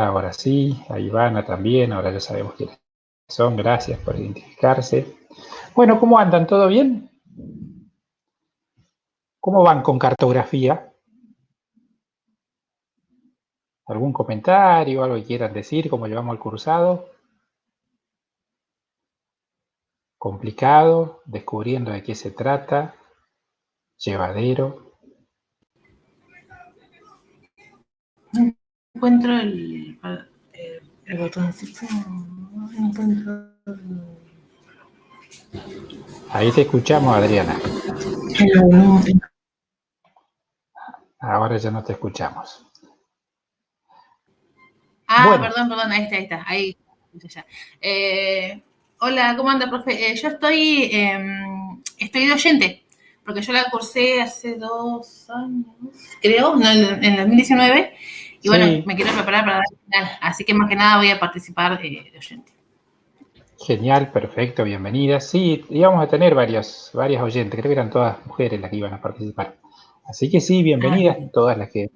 Marta, ahora sí, a Ivana también, ahora ya sabemos quiénes son, gracias por identificarse. Bueno, ¿cómo andan? ¿Todo bien? ¿Cómo van con cartografía? ¿Algún comentario, algo que quieran decir, cómo llevamos el cursado? ¿Complicado? ¿Descubriendo de qué se trata? ¿Llevadero? No encuentro el botoncito. No encuentro. Ahí te escuchamos, Adriana. Ahora ya no te escuchamos. Bueno. Perdón, ahí está. Ahí ya. Hola, ¿cómo anda, profe? Yo estoy de oyente, porque yo la cursé hace 2 años, creo, no, en 2019, y bueno, Sí, me quiero preparar para dar el final, así que más que nada voy a participar de oyente. genial, perfecto, bienvenida. Sí, íbamos a tener varias oyentes, creo que eran todas mujeres las que iban a participar. Así que sí, bienvenidas Bien. todas las que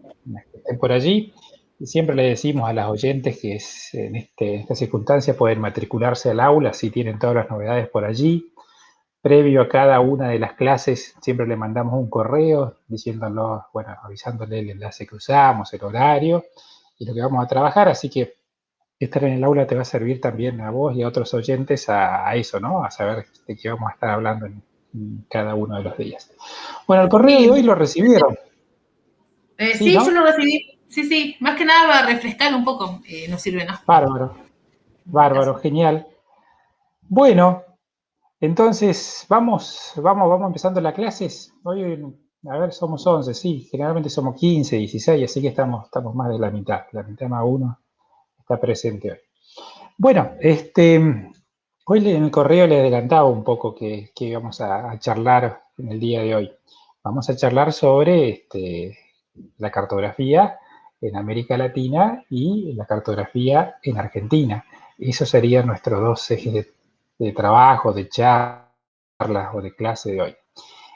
estén por allí. Y siempre le decimos a las oyentes que en esta circunstancia pueden matricularse al aula si tienen todas las novedades por allí. Previo a cada una de las clases siempre le mandamos un correo diciéndolo, bueno, avisándole el enlace que usamos, el horario y lo que vamos a trabajar. Así que estar en el aula te va a servir también a vos y a otros oyentes a eso, ¿no? A saber de qué vamos a estar hablando en cada uno de los días. Bueno, el correo de Sí, hoy lo recibieron. Sí, sí, yo lo ¿no? recibí. Sí, más que nada para refrescar un poco, no sirve, ¿no? Bárbaro, En este bárbaro, caso. genial. Bueno, entonces vamos empezando las clases. Hoy, a ver, somos 11, sí, generalmente somos 15, 16, así que estamos más de la mitad más uno está presente hoy. Bueno, hoy en el correo le adelantaba un poco que íbamos a charlar en el día de hoy. Vamos a charlar sobre la cartografía en América Latina y la cartografía en Argentina. Esos serían nuestros dos ejes de trabajo, de charlas o de clase de hoy.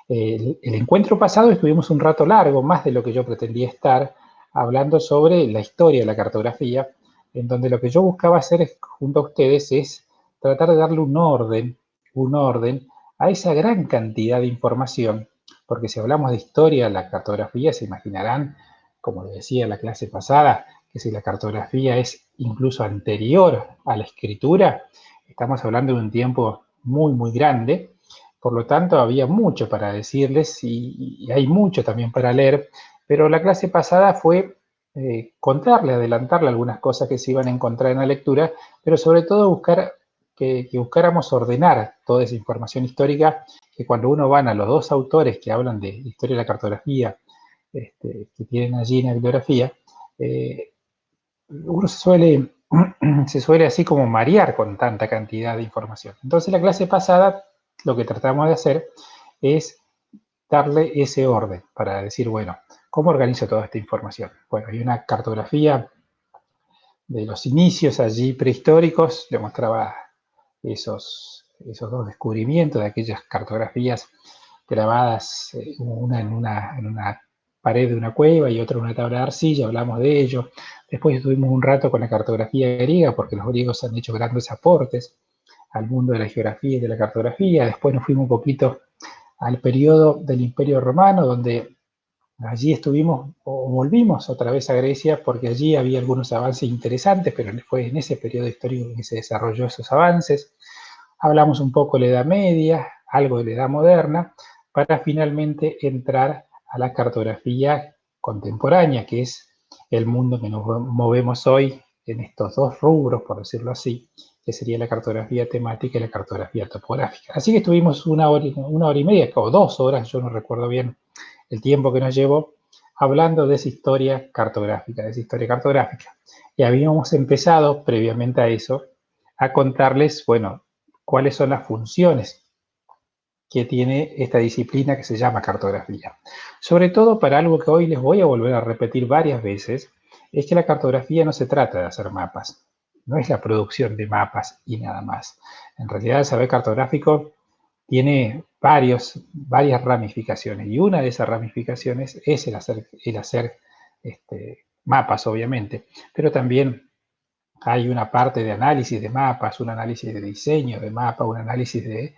El encuentro pasado estuvimos un rato largo, más de lo que yo pretendía estar, hablando sobre la historia de la cartografía, en donde lo que yo buscaba hacer junto a ustedes es tratar de darle un orden a esa gran cantidad de información, porque si hablamos de historia de la cartografía, se imaginarán, como les decía en la clase pasada, que si la cartografía es incluso anterior a la escritura, estamos hablando de un tiempo muy, muy grande. Por lo tanto, había mucho para decirles y hay mucho también para leer, pero la clase pasada fue contarle, adelantarle algunas cosas que se iban a encontrar en la lectura, pero sobre todo buscar que buscáramos ordenar toda esa información histórica, que cuando uno van a los dos autores que hablan de historia de la cartografía, que tienen allí en la bibliografía, uno se suele así como marear con tanta cantidad de información. Entonces la clase pasada lo que tratamos de hacer es darle ese orden para decir, bueno, ¿cómo organizo toda esta información? Bueno, hay una cartografía de los inicios allí prehistóricos, le mostraba esos dos descubrimientos de aquellas cartografías grabadas, una en una pared de una cueva y otra en una tabla de arcilla, hablamos de ello. Después estuvimos un rato con la cartografía griega, porque los griegos han hecho grandes aportes al mundo de la geografía y de la cartografía. Después nos fuimos un poquito al periodo del Imperio Romano, donde allí estuvimos o volvimos otra vez a Grecia porque allí había algunos avances interesantes, pero fue en ese periodo histórico que se desarrolló esos avances. Hablamos un poco de la Edad Media, algo de la Edad Moderna, para finalmente entrar a la cartografía contemporánea, que es el mundo que nos movemos hoy en estos dos rubros, por decirlo así, que sería la cartografía temática y la cartografía topográfica. Así que estuvimos una hora y media, o 2 horas, yo no recuerdo bien el tiempo que nos llevó, hablando de esa historia cartográfica, Y habíamos empezado, previamente a eso, a contarles, bueno, cuáles son las funciones que tiene esta disciplina que se llama cartografía. Sobre todo para algo que hoy les voy a volver a repetir varias veces, es que la cartografía no se trata de hacer mapas, no es la producción de mapas y nada más. En realidad el saber cartográfico tiene varias ramificaciones y una de esas ramificaciones es el hacer mapas, obviamente, pero también hay una parte de análisis de mapas, un análisis de diseño de mapa, un análisis de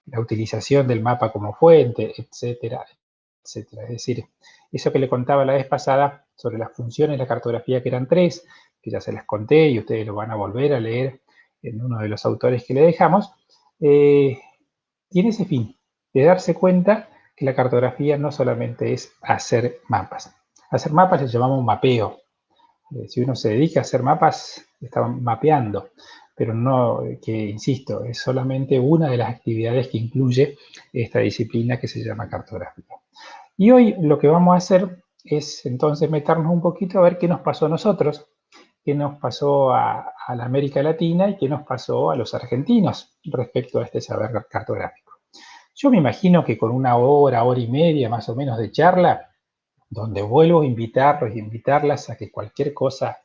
la utilización del mapa como fuente, etcétera, etcétera. Es decir, eso que le contaba la vez pasada sobre las funciones de la cartografía, que eran 3, que ya se las conté y ustedes lo van a volver a leer en uno de los autores que le dejamos, tiene ese fin, de darse cuenta que la cartografía no solamente es hacer mapas. Hacer mapas le llamamos mapeo. Si uno se dedica a hacer mapas, está mapeando, pero no, que insisto, es solamente una de las actividades que incluye esta disciplina que se llama cartografía. Y hoy lo que vamos a hacer es entonces meternos un poquito a ver qué nos pasó a nosotros, qué nos pasó a la América Latina y qué nos pasó a los argentinos respecto a este saber cartográfico. Yo me imagino que con una hora, hora y media más o menos de charla, donde vuelvo a invitarlos y invitarlas a que cualquier cosa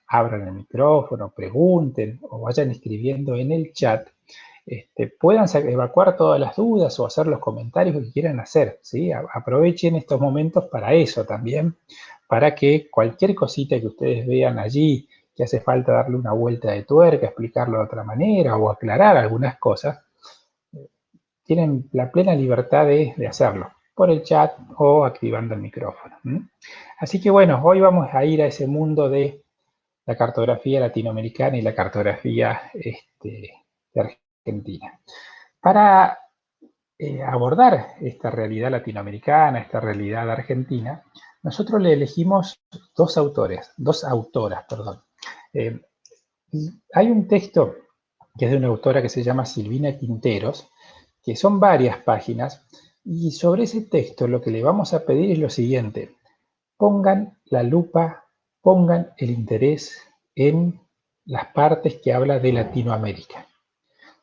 abran el micrófono, pregunten o vayan escribiendo en el chat, puedan evacuar todas las dudas o hacer los comentarios que quieran hacer, ¿sí? Aprovechen estos momentos para eso también, para que cualquier cosita que ustedes vean allí, que hace falta darle una vuelta de tuerca, explicarlo de otra manera o aclarar algunas cosas, tienen la plena libertad de hacerlo por el chat o activando el micrófono. Así que bueno, hoy vamos a ir a ese mundo de la cartografía latinoamericana y la cartografía de Argentina. Para abordar esta realidad latinoamericana, esta realidad argentina, nosotros le elegimos dos autoras. Hay un texto que es de una autora que se llama Silvina Quinteros, que son varias páginas, y sobre ese texto lo que le vamos a pedir es lo siguiente: pongan la lupa, pongan el interés en las partes que habla de Latinoamérica,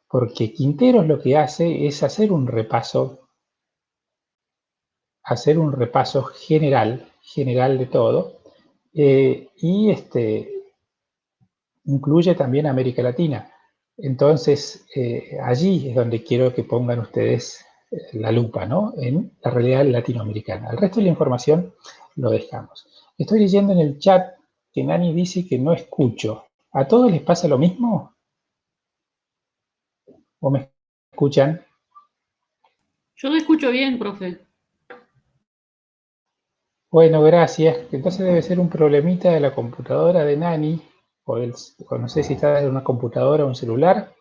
porque Quinteros lo que hace es hacer un repaso general de todo, y incluye también América Latina. Entonces, allí es donde quiero que pongan ustedes la lupa, ¿no? En la realidad latinoamericana. El resto de la información lo dejamos. Estoy leyendo en el chat que Nani dice que no escucho. ¿A todos les pasa lo mismo? ¿O me escuchan? Yo lo escucho bien, profe. Bueno, gracias. Entonces debe ser un problemita de la computadora de Nani, o no sé si está en una computadora o un celular.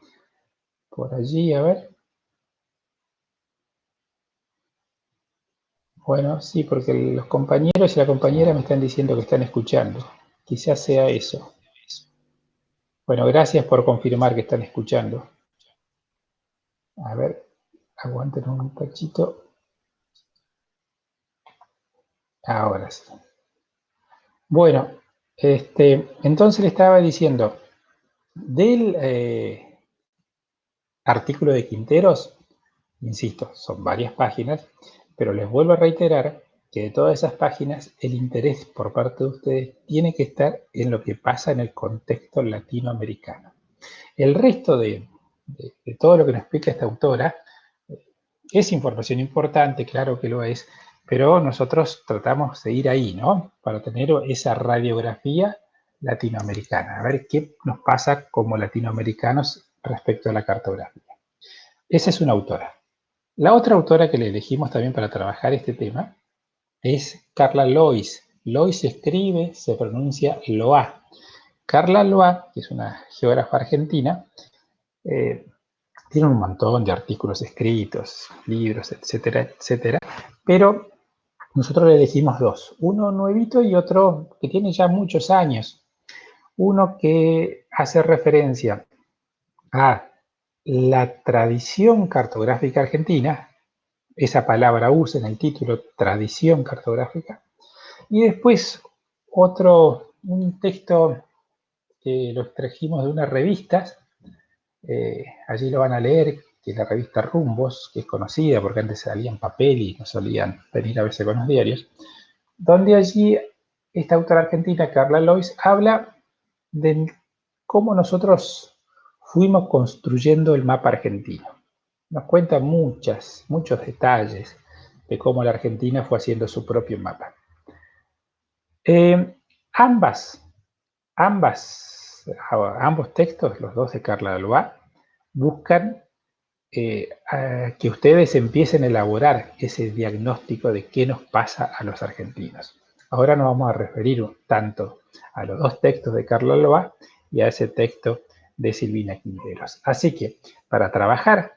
Por allí, a ver. Bueno, sí, porque los compañeros y la compañera me están diciendo que están escuchando. Quizás sea eso. Bueno, gracias por confirmar que están escuchando. A ver, aguanten un cachito. Ahora sí. Bueno, entonces le estaba diciendo, del artículo de Quinteros, insisto, son varias páginas, pero les vuelvo a reiterar que de todas esas páginas el interés por parte de ustedes tiene que estar en lo que pasa en el contexto latinoamericano. El resto de todo lo que nos explica esta autora es información importante, claro que lo es, pero nosotros tratamos de ir ahí, ¿no? Para tener esa radiografía latinoamericana, a ver qué nos pasa como latinoamericanos respecto a la cartografía. Esa es una autora. La otra autora que le elegimos también para trabajar este tema es Carla Lois. Lois se escribe, se pronuncia Loa. Carla Loa, que es una geógrafa argentina, tiene un montón de artículos escritos, libros, etcétera, etcétera, pero nosotros le elegimos dos, uno nuevito y otro que tiene ya muchos años. Uno que hace referencia a la tradición cartográfica argentina, esa palabra usa en el título, tradición cartográfica, y después un texto que lo extrajimos de unas revistas, allí lo van a leer, que es la revista Rumbos, que es conocida porque antes salía en papel y no solían venir a veces con los diarios, donde allí esta autora argentina, Carla Lois, habla de cómo nosotros fuimos construyendo el mapa argentino. Nos cuenta muchos detalles de cómo la Argentina fue haciendo su propio mapa. Ambas ambos textos, los dos de Carla Lalois, buscan que ustedes empiecen a elaborar ese diagnóstico de qué nos pasa a los argentinos. Ahora nos vamos a referir tanto a los dos textos de Carla Lalois y a ese texto de Silvina Quinteros. Así que para trabajar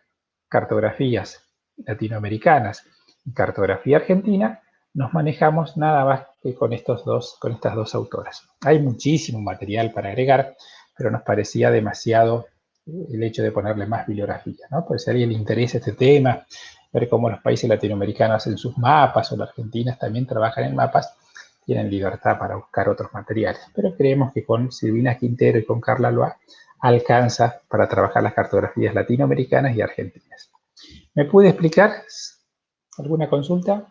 cartografías latinoamericanas y cartografía argentina, nos manejamos nada más que con estas dos autoras. Hay muchísimo material para agregar, pero nos parecía demasiado el hecho de ponerle más bibliografía, ¿no? Porque si a alguien le interesa este tema, ver cómo los países latinoamericanos hacen sus mapas o las argentinas también trabajan en mapas, tienen libertad para buscar otros materiales. Pero creemos que con Silvina Quintero y con Carla Lalois alcanza para trabajar las cartografías latinoamericanas y argentinas. ¿Me puede explicar? ¿Alguna consulta?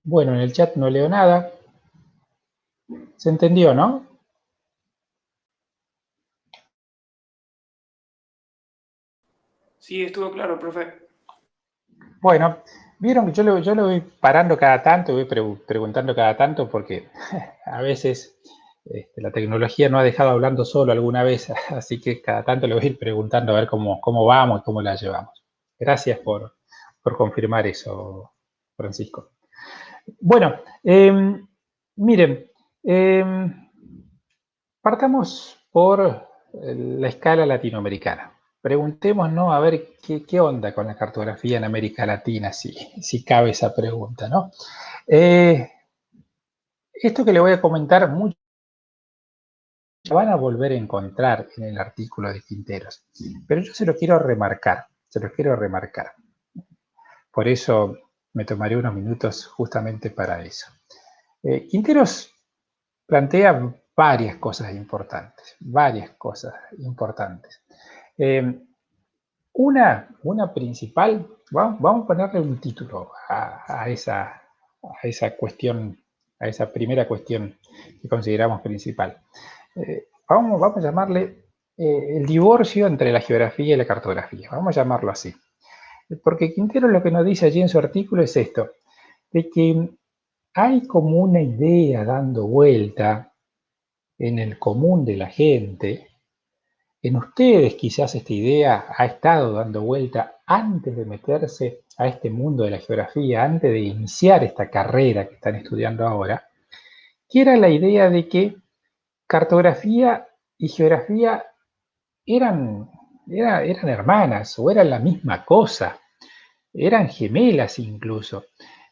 Bueno, en el chat no leo nada. ¿Se entendió, no? Sí, estuvo claro, profe. Bueno, vieron que yo lo voy parando cada tanto, voy preguntando cada tanto porque a veces la tecnología no ha dejado hablando solo alguna vez, así que cada tanto le voy a ir preguntando a ver cómo vamos y cómo la llevamos. Gracias por confirmar eso, Francisco. Bueno, miren, partamos por la escala latinoamericana. Preguntémonos a ver qué onda con la cartografía en América Latina, si cabe esa pregunta, ¿no? Esto que le voy a comentar, muchos van a volver a encontrar en el artículo de Quinteros, pero yo se lo quiero remarcar, Por eso me tomaré unos minutos justamente para eso. Quinteros plantea varias cosas importantes. Una principal, vamos a ponerle un título a esa cuestión, a esa primera cuestión que consideramos principal. Vamos a llamarle el divorcio entre la geografía y la cartografía. Vamos a llamarlo así. Porque Quintero lo que nos dice allí en su artículo es esto, de que hay como una idea dando vuelta en el común de la gente. En ustedes quizás esta idea ha estado dando vuelta antes de meterse a este mundo de la geografía, antes de iniciar esta carrera que están estudiando ahora, que era la idea de que cartografía y geografía eran hermanas o eran la misma cosa, eran gemelas incluso.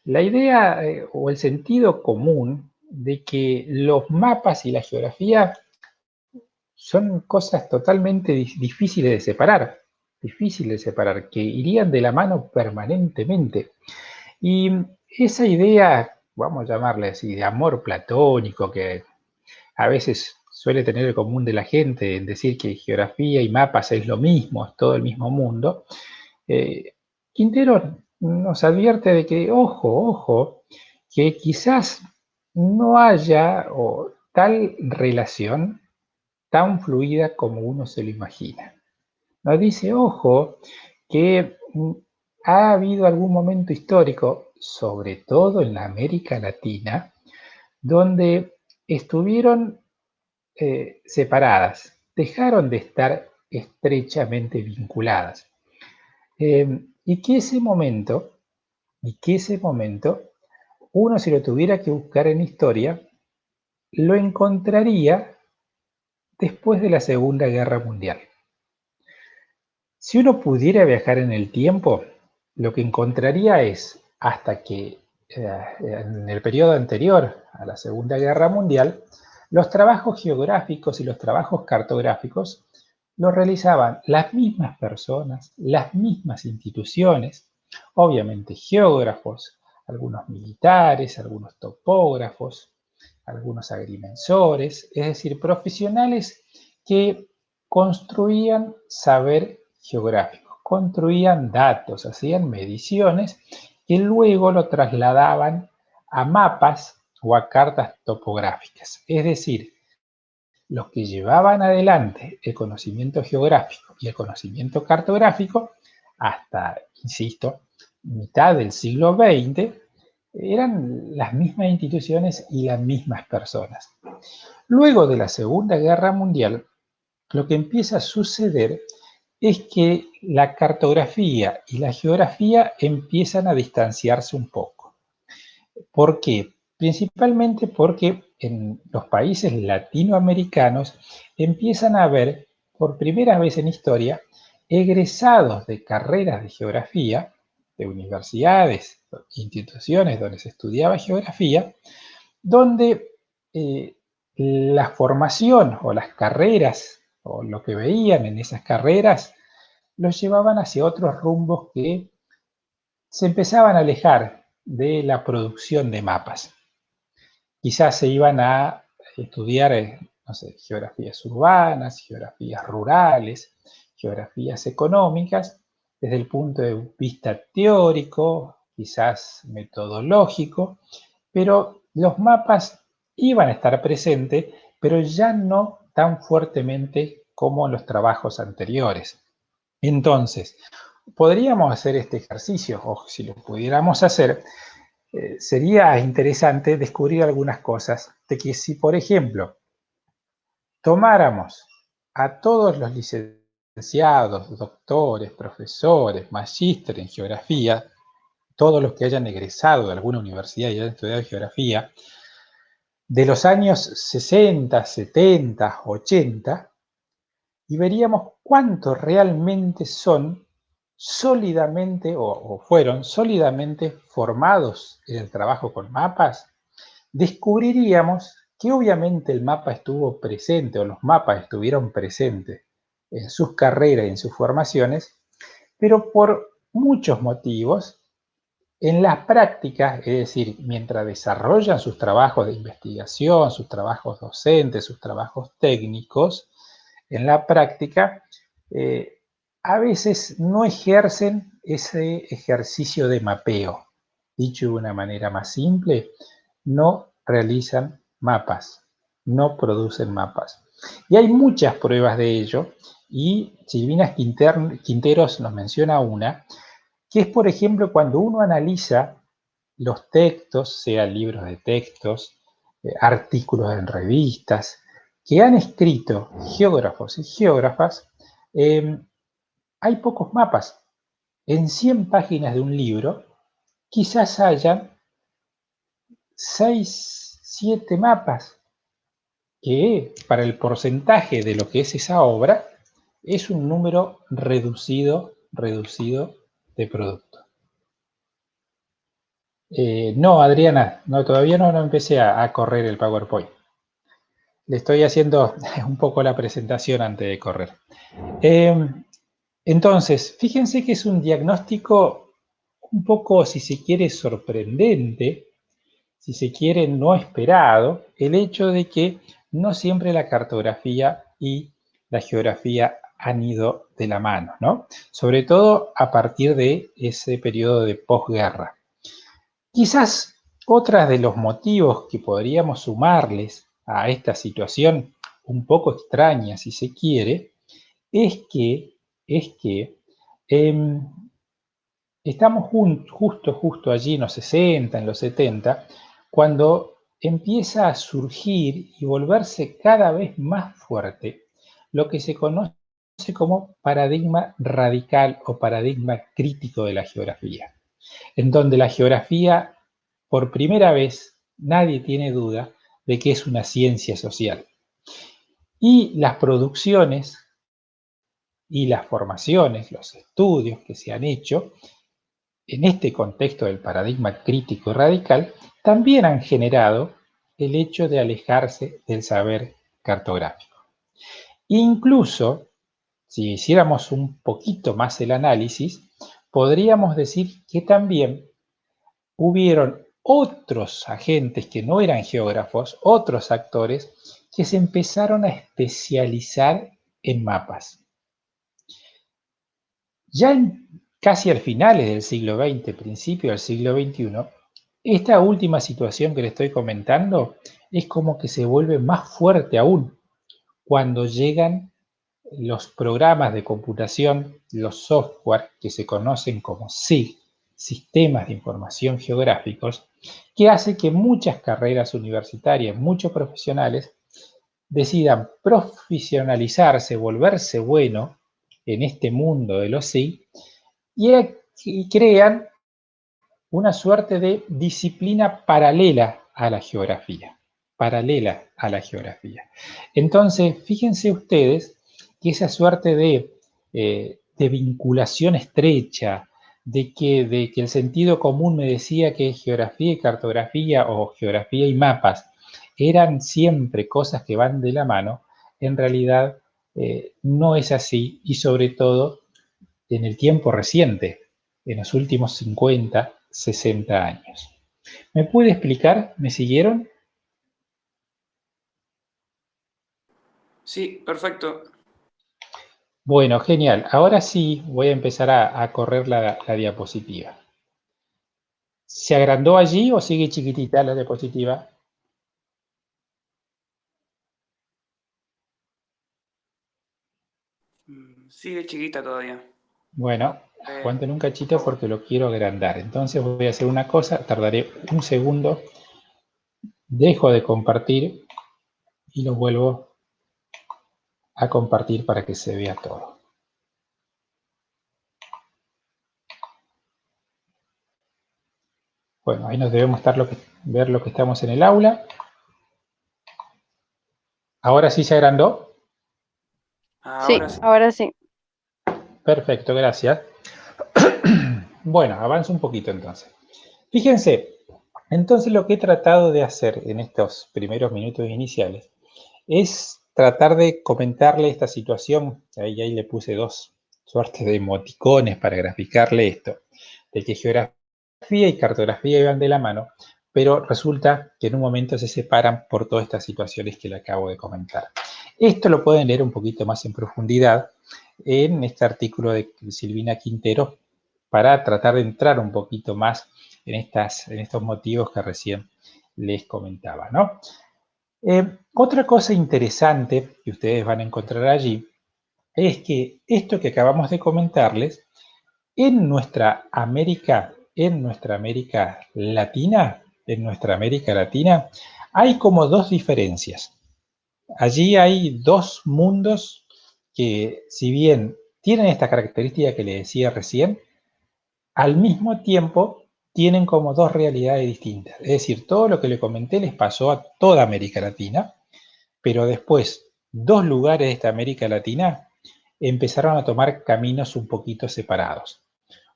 La idea o el sentido común de que los mapas y la geografía son cosas totalmente difíciles de separar, que irían de la mano permanentemente. Y esa idea, vamos a llamarle así, de amor platónico, que a veces suele tener el común de la gente en decir que geografía y mapas es lo mismo, es todo el mismo mundo, Quintero nos advierte de que, ojo, que quizás no haya tal relación tan fluida como uno se lo imagina. Nos dice, ojo, que ha habido algún momento histórico, sobre todo en la América Latina, donde estuvieron separadas, dejaron de estar estrechamente vinculadas. Y que ese momento, uno si lo tuviera que buscar en historia, lo encontraría después de la Segunda Guerra Mundial. Si uno pudiera viajar en el tiempo, lo que encontraría es hasta que en el periodo anterior a la Segunda Guerra Mundial, los trabajos geográficos y los trabajos cartográficos los realizaban las mismas personas, las mismas instituciones, obviamente geógrafos, algunos militares, algunos topógrafos, algunos agrimensores, es decir, profesionales que construían saber geográfico, construían datos, hacían mediciones que luego lo trasladaban a mapas o a cartas topográficas. Es decir, los que llevaban adelante el conocimiento geográfico y el conocimiento cartográfico hasta, insisto, mitad del siglo XX, eran las mismas instituciones y las mismas personas. Luego de la Segunda Guerra Mundial, lo que empieza a suceder es que la cartografía y la geografía empiezan a distanciarse un poco. ¿Por qué? Principalmente porque en los países latinoamericanos empiezan a haber, por primera vez en historia, egresados de carreras de geografía, de universidades, instituciones donde se estudiaba geografía, donde la formación o las carreras o lo que veían en esas carreras los llevaban hacia otros rumbos que se empezaban a alejar de la producción de mapas. Quizás se iban a estudiar, no sé, geografías urbanas, geografías rurales, geografías económicas, desde el punto de vista teórico, quizás metodológico, pero los mapas iban a estar presentes, pero ya no tan fuertemente como en los trabajos anteriores. Entonces, podríamos hacer este ejercicio, o si lo pudiéramos hacer, sería interesante descubrir algunas cosas de que si, por ejemplo, tomáramos a todos los licenciados, doctores, profesores, magísteres en geografía, todos los que hayan egresado de alguna universidad y hayan estudiado geografía, de los años 60, 70, 80, y veríamos cuántos realmente son sólidamente o fueron sólidamente formados en el trabajo con mapas, descubriríamos que obviamente el mapa estuvo presente o los mapas estuvieron presentes en sus carreras y en sus formaciones, pero por muchos motivos, en las prácticas, es decir, mientras desarrollan sus trabajos de investigación, sus trabajos docentes, sus trabajos técnicos, en la práctica, a veces no ejercen ese ejercicio de mapeo. Dicho de una manera más simple, no realizan mapas, no producen mapas. Y hay muchas pruebas de ello, y Silvina Quinteros nos menciona una, que es, por ejemplo, cuando uno analiza los textos, sea libros de textos, artículos en revistas, que han escrito geógrafos y geógrafas, hay pocos mapas. En 100 páginas de un libro, quizás hayan 6, 7 mapas, que para el porcentaje de lo que es esa obra, es un número reducido de producto. No, Adriana, no, todavía no empecé a correr el PowerPoint. Le estoy haciendo un poco la presentación antes de correr. Entonces, fíjense que es un diagnóstico un poco, si se quiere, sorprendente, si se quiere, no esperado, el hecho de que no siempre la cartografía y la geografía han ido de la mano, ¿no? Sobre todo a partir de ese periodo de posguerra. Quizás otro de los motivos que podríamos sumarles a esta situación un poco extraña, si se quiere, es que estamos justo allí en los 60, en los 70, cuando empieza a surgir y volverse cada vez más fuerte lo que se conoce como paradigma radical o paradigma crítico de la geografía, en donde la geografía, por primera vez, nadie tiene duda de que es una ciencia social. Y las producciones y las formaciones, los estudios que se han hecho en este contexto del paradigma crítico y radical, también han generado el hecho de alejarse del saber cartográfico. Incluso, si hiciéramos un poquito más el análisis, podríamos decir que también hubieron otros agentes que no eran geógrafos, otros actores, que se empezaron a especializar en mapas. Ya casi al finales del siglo XX, principio del siglo XXI, esta última situación que le estoy comentando es como que se vuelve más fuerte aún cuando llegan los programas de computación, los software que se conocen como SIG, sistemas de información geográficos que hace que muchas carreras universitarias, muchos profesionales decidan profesionalizarse, volverse bueno en este mundo de los SIG y crean una suerte de disciplina paralela a la geografía. Entonces, fíjense ustedes que esa suerte de vinculación estrecha, de que el sentido común me decía que geografía y cartografía o geografía y mapas eran siempre cosas que van de la mano, en realidad no es así, y sobre todo en el tiempo reciente, en los últimos 50, 60 años. ¿Me puede explicar? ¿Me siguieron? Sí, perfecto. Bueno, genial. Ahora sí voy a empezar a correr la diapositiva. ¿Se agrandó allí o sigue chiquitita la diapositiva? Sigue chiquita todavía. Bueno, aguanten un cachito porque lo quiero agrandar. Entonces voy a hacer una cosa, tardaré un segundo, dejo de compartir y lo vuelvo a compartir para que se vea todo. Bueno, ahí nos debemos ver lo que estamos en el aula. ¿Ahora sí se agrandó? Ahora sí. Ahora sí. Perfecto, gracias. Bueno, avanzo un poquito entonces. Fíjense, entonces lo que he tratado de hacer en estos primeros minutos iniciales es tratar de comentarle esta situación. Ahí le puse dos suertes de emoticones para graficarle esto, de que geografía y cartografía iban de la mano, pero resulta que en un momento se separan por todas estas situaciones que le acabo de comentar. Esto lo pueden leer un poquito más en profundidad en este artículo de Silvina Quintero para tratar de entrar un poquito más en estos motivos que recién les comentaba, ¿no? Otra cosa interesante que ustedes van a encontrar allí es que esto que acabamos de comentarles, en nuestra América Latina, hay como dos diferencias. Allí hay dos mundos que, si bien tienen esta característica que les decía recién, al mismo tiempo tienen como dos realidades distintas. Es decir, todo lo que le comenté les pasó a toda América Latina, pero después dos lugares de esta América Latina empezaron a tomar caminos un poquito separados.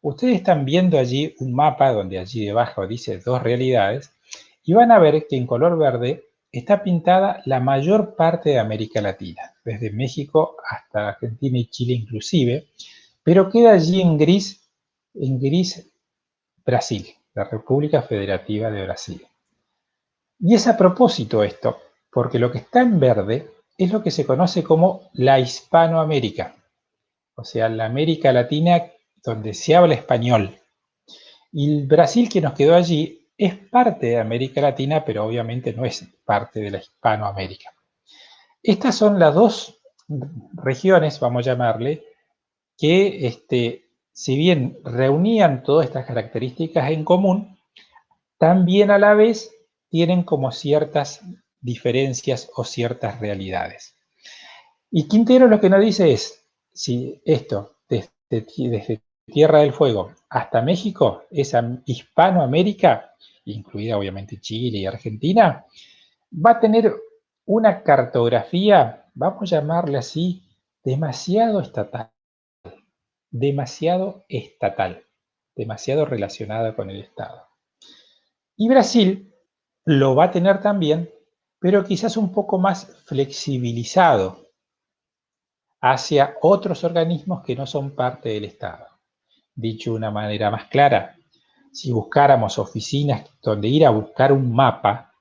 Ustedes están viendo allí un mapa donde allí debajo dice dos realidades y van a ver que en color verde está pintada la mayor parte de América Latina, desde México hasta Argentina y Chile inclusive, pero queda allí en gris Brasil, la República Federativa de Brasil. Y es a propósito esto, porque lo que está en verde es lo que se conoce como la Hispanoamérica, o sea, la América Latina donde se habla español. Y el Brasil que nos quedó allí es parte de América Latina, pero obviamente no es parte de la Hispanoamérica. Estas son las dos regiones, vamos a llamarle, que si bien reunían todas estas características en común, también a la vez tienen como ciertas diferencias o ciertas realidades. Y Quintero lo que nos dice es, si esto, desde Tierra del Fuego hasta México, esa Hispanoamérica, incluida obviamente Chile y Argentina, va a tener una cartografía, vamos a llamarle así, demasiado estatal, demasiado relacionada con el Estado. Y Brasil lo va a tener también, pero quizás un poco más flexibilizado hacia otros organismos que no son parte del Estado. Dicho de una manera más clara, si buscáramos oficinas donde ir a buscar un mapa,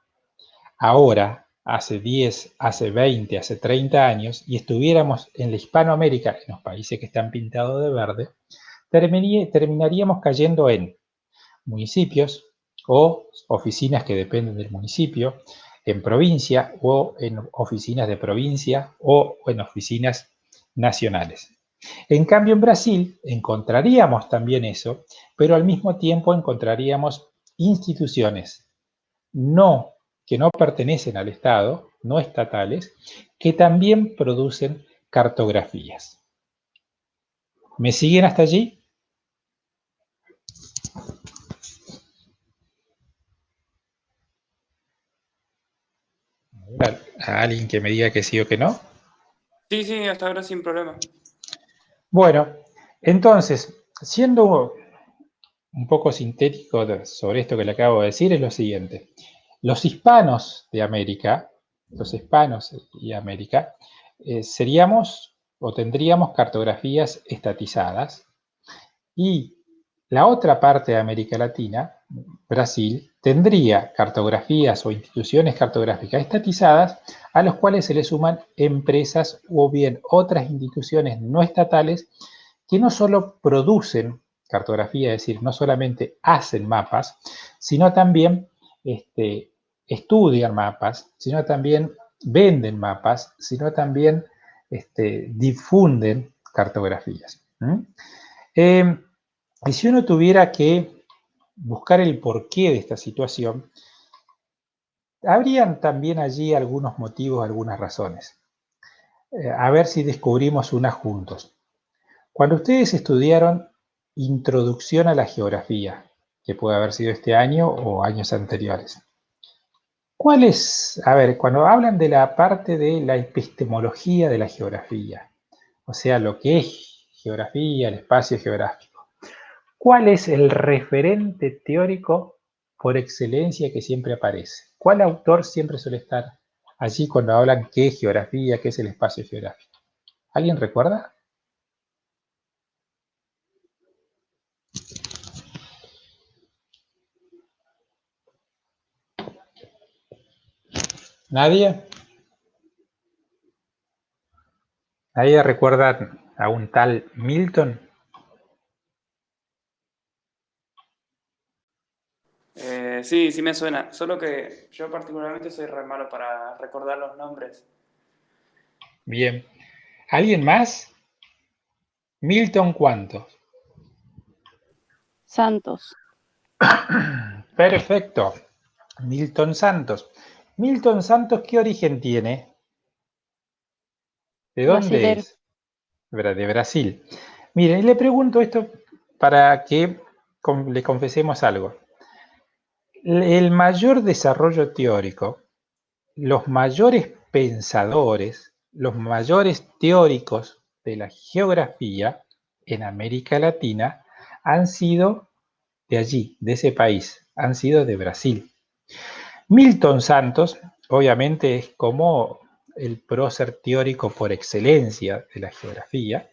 ahora, hace 10, hace 20, hace 30 años, y estuviéramos en la Hispanoamérica, en los países que están pintados de verde, terminaríamos cayendo en municipios o oficinas que dependen del municipio, en provincia o en oficinas de provincia o en oficinas nacionales. En cambio, en Brasil encontraríamos también eso, pero al mismo tiempo encontraríamos instituciones que no pertenecen al Estado, no estatales, que también producen cartografías. ¿Me siguen hasta allí? ¿A alguien que me diga que sí o que no? Sí, sí, hasta ahora sin problema. Bueno, entonces, siendo un poco sintético sobre esto que le acabo de decir, es lo siguiente. Los hispanos de América, los hispanos y América, seríamos o tendríamos cartografías estatizadas, y la otra parte de América Latina, Brasil, tendría cartografías o instituciones cartográficas estatizadas a los cuales se le suman empresas o bien otras instituciones no estatales que no solo producen cartografía, es decir, no solamente hacen mapas, sino también estudian mapas, sino también venden mapas, sino también difunden cartografías. Y si uno tuviera que buscar el porqué de esta situación, habrían también allí algunos motivos, algunas razones. A ver si descubrimos una juntos. Cuando ustedes estudiaron Introducción a la Geografía, que puede haber sido este año o años anteriores, ¿cuál es, a ver, cuando hablan de la parte de la epistemología de la geografía, o sea, lo que es geografía, el espacio geográfico, ¿cuál es el referente teórico por excelencia que siempre aparece? ¿Cuál autor siempre suele estar allí cuando hablan qué es geografía, qué es el espacio geográfico? ¿Alguien recuerda? ¿Nadie? ¿Nadie recuerda a un tal Milton? Sí, sí me suena. Solo que yo particularmente soy re malo para recordar los nombres. Bien. ¿Alguien más? ¿Milton cuántos? Santos. Perfecto. Milton Santos. Milton Santos, ¿qué origen tiene? ¿De dónde Brasilero. es? De Brasil. Miren, y le pregunto esto para que le confesemos algo. El mayor desarrollo teórico, los mayores pensadores, los mayores teóricos de la geografía en América Latina han sido de allí, de ese país, han sido de Brasil. Milton Santos, obviamente, es como el prócer teórico por excelencia de la geografía,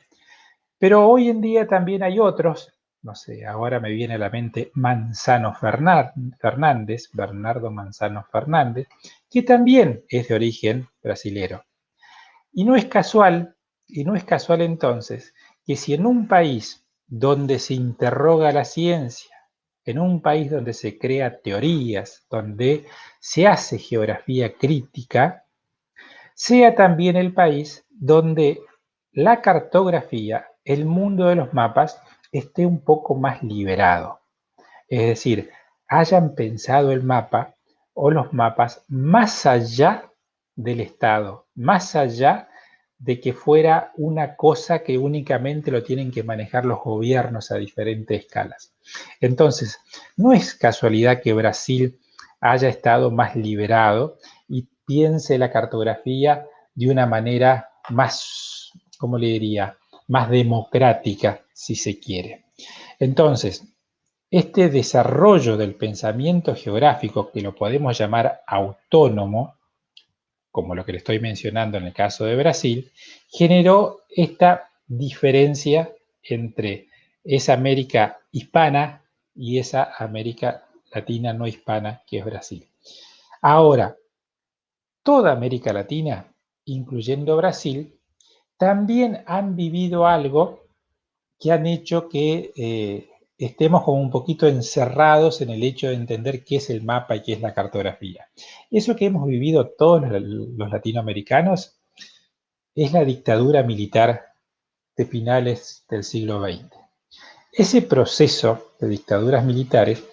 pero hoy en día también hay otros, no sé, ahora me viene a la mente Manzano Fernández, Bernardo Manzano Fernández, que también es de origen brasilero. Y no es casual entonces que si en un país donde se interroga la ciencia, en un país donde se crea teorías, donde se hace geografía crítica, sea también el país donde la cartografía, el mundo de los mapas, esté un poco más liberado. Es decir, hayan pensado el mapa o los mapas más allá del Estado, más allá de que fuera una cosa que únicamente lo tienen que manejar los gobiernos a diferentes escalas. Entonces, no es casualidad que Brasil haya estado más liberado y piense la cartografía de una manera más, ¿cómo le diría?, más democrática, si se quiere. Entonces, este desarrollo del pensamiento geográfico, que lo podemos llamar autónomo, como lo que le estoy mencionando en el caso de Brasil, generó esta diferencia entre esa América hispana y esa América latina no hispana que es Brasil. Ahora, toda América Latina, incluyendo Brasil, también han vivido algo que han hecho que estemos como un poquito encerrados en el hecho de entender qué es el mapa y qué es la cartografía. Eso que hemos vivido todos los latinoamericanos es la dictadura militar de finales del siglo XX. Ese proceso de dictaduras militares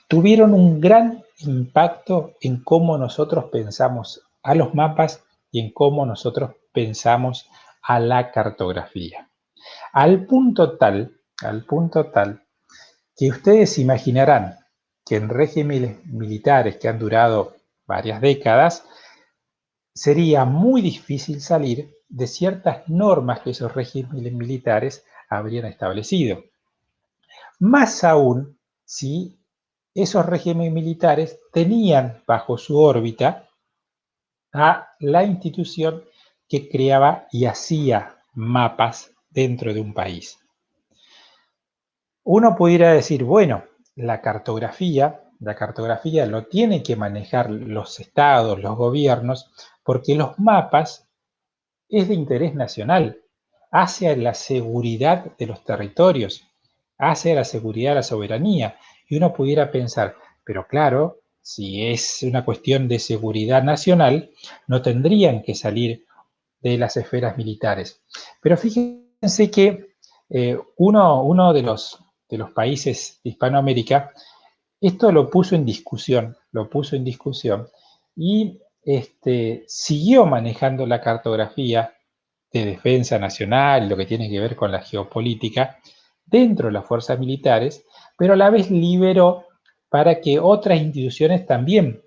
tuvieron un gran impacto en cómo nosotros pensamos a los mapas y en cómo nosotros pensamos a la cartografía. Al punto tal que ustedes imaginarán que en regímenes militares que han durado varias décadas, sería muy difícil salir de ciertas normas que esos regímenes militares habrían establecido. Más aún si esos regímenes militares tenían bajo su órbita a la institución que creaba y hacía mapas dentro de un país. Uno pudiera decir, bueno, la cartografía lo tienen que manejar los estados, los gobiernos, porque los mapas es de interés nacional, hace a la seguridad de los territorios, hace a la seguridad de la soberanía. Y uno pudiera pensar, pero claro, si es una cuestión de seguridad nacional, no tendrían que salir de las esferas militares. Pero fíjense que uno de los países de Hispanoamérica, esto lo puso en discusión, y siguió manejando la cartografía de defensa nacional y lo que tiene que ver con la geopolítica dentro de las fuerzas militares, pero a la vez liberó para que otras instituciones también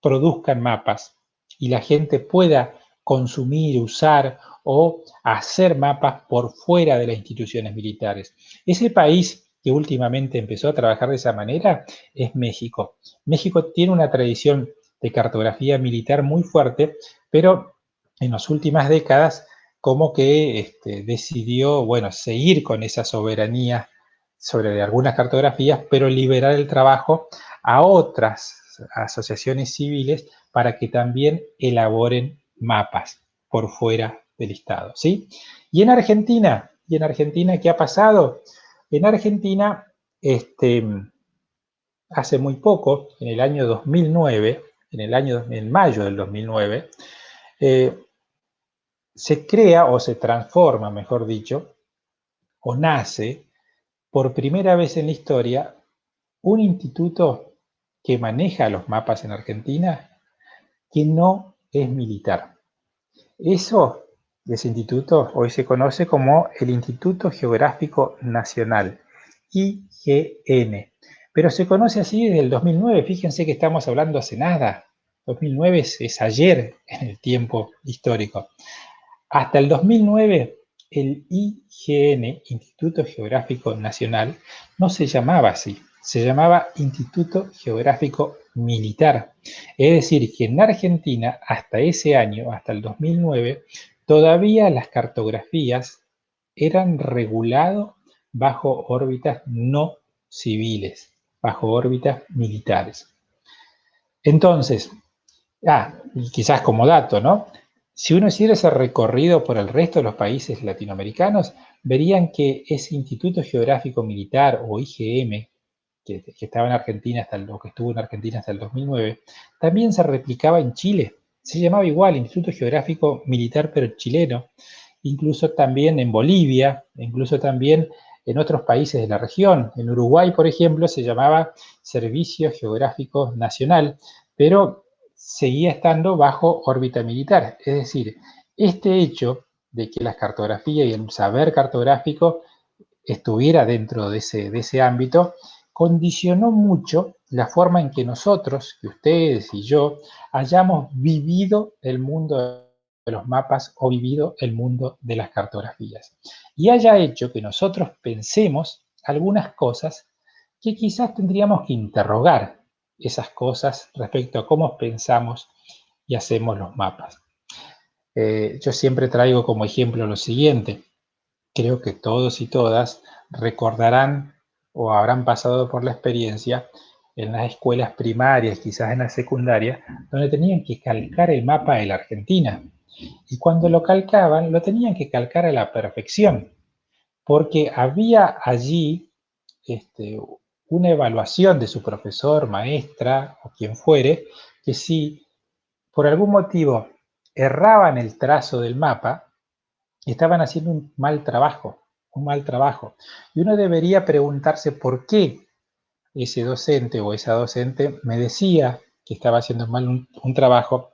produzcan mapas y la gente pueda consumir, usar o hacer mapas por fuera de las instituciones militares. Ese país que últimamente empezó a trabajar de esa manera es México. México tiene una tradición de cartografía militar muy fuerte, pero en las últimas décadas como que decidió, bueno, seguir con esa soberanía sobre algunas cartografías, pero liberar el trabajo a otras asociaciones civiles para que también elaboren mapas por fuera del Estado, ¿sí? Y en Argentina, ¿qué ha pasado? En Argentina, hace muy poco, en el año 2009, en mayo del 2009, se crea o se transforma, mejor dicho, o nace por primera vez en la historia un instituto que maneja los mapas en Argentina que no es militar. Ese instituto hoy se conoce como el Instituto Geográfico Nacional, IGN, pero se conoce así desde el 2009. Fíjense que estamos hablando hace nada. 2009 es ayer en el tiempo histórico. Hasta el 2009, el IGN, Instituto Geográfico Nacional, no se llamaba así, se llamaba Instituto Geográfico Militar. Es decir, que en Argentina, hasta ese año, hasta el 2009, todavía las cartografías eran reguladas bajo órbitas no civiles, bajo órbitas militares. Entonces, y quizás como dato, ¿no? Si uno hiciera ese recorrido por el resto de los países latinoamericanos, verían que ese Instituto Geográfico Militar o IGM, que estaba en Argentina que estuvo en Argentina hasta el 2009, también se replicaba en Chile. Se llamaba igual, Instituto Geográfico Militar, pero chileno. Incluso también en Bolivia, incluso también en otros países de la región. En Uruguay, por ejemplo, se llamaba Servicio Geográfico Nacional, pero seguía estando bajo órbita militar. Es decir, este hecho de que las cartografías y el saber cartográfico estuviera dentro de ese ámbito, condicionó mucho la forma en que nosotros, que ustedes y yo, hayamos vivido el mundo de los mapas o vivido el mundo de las cartografías. Y haya hecho que nosotros pensemos algunas cosas que quizás tendríamos que interrogar esas cosas respecto a cómo pensamos y hacemos los mapas. Yo siempre traigo como ejemplo lo siguiente. Creo que todos y todas recordarán o habrán pasado por la experiencia en las escuelas primarias, quizás en la secundaria, donde tenían que calcar el mapa de la Argentina. Y cuando lo calcaban, lo tenían que calcar a la perfección, porque había allí una evaluación de su profesor, maestra o quien fuere, que si por algún motivo erraban el trazo del mapa, estaban haciendo un mal trabajo, un mal trabajo. Y uno debería preguntarse por qué ese docente o esa docente me decía que estaba haciendo mal un trabajo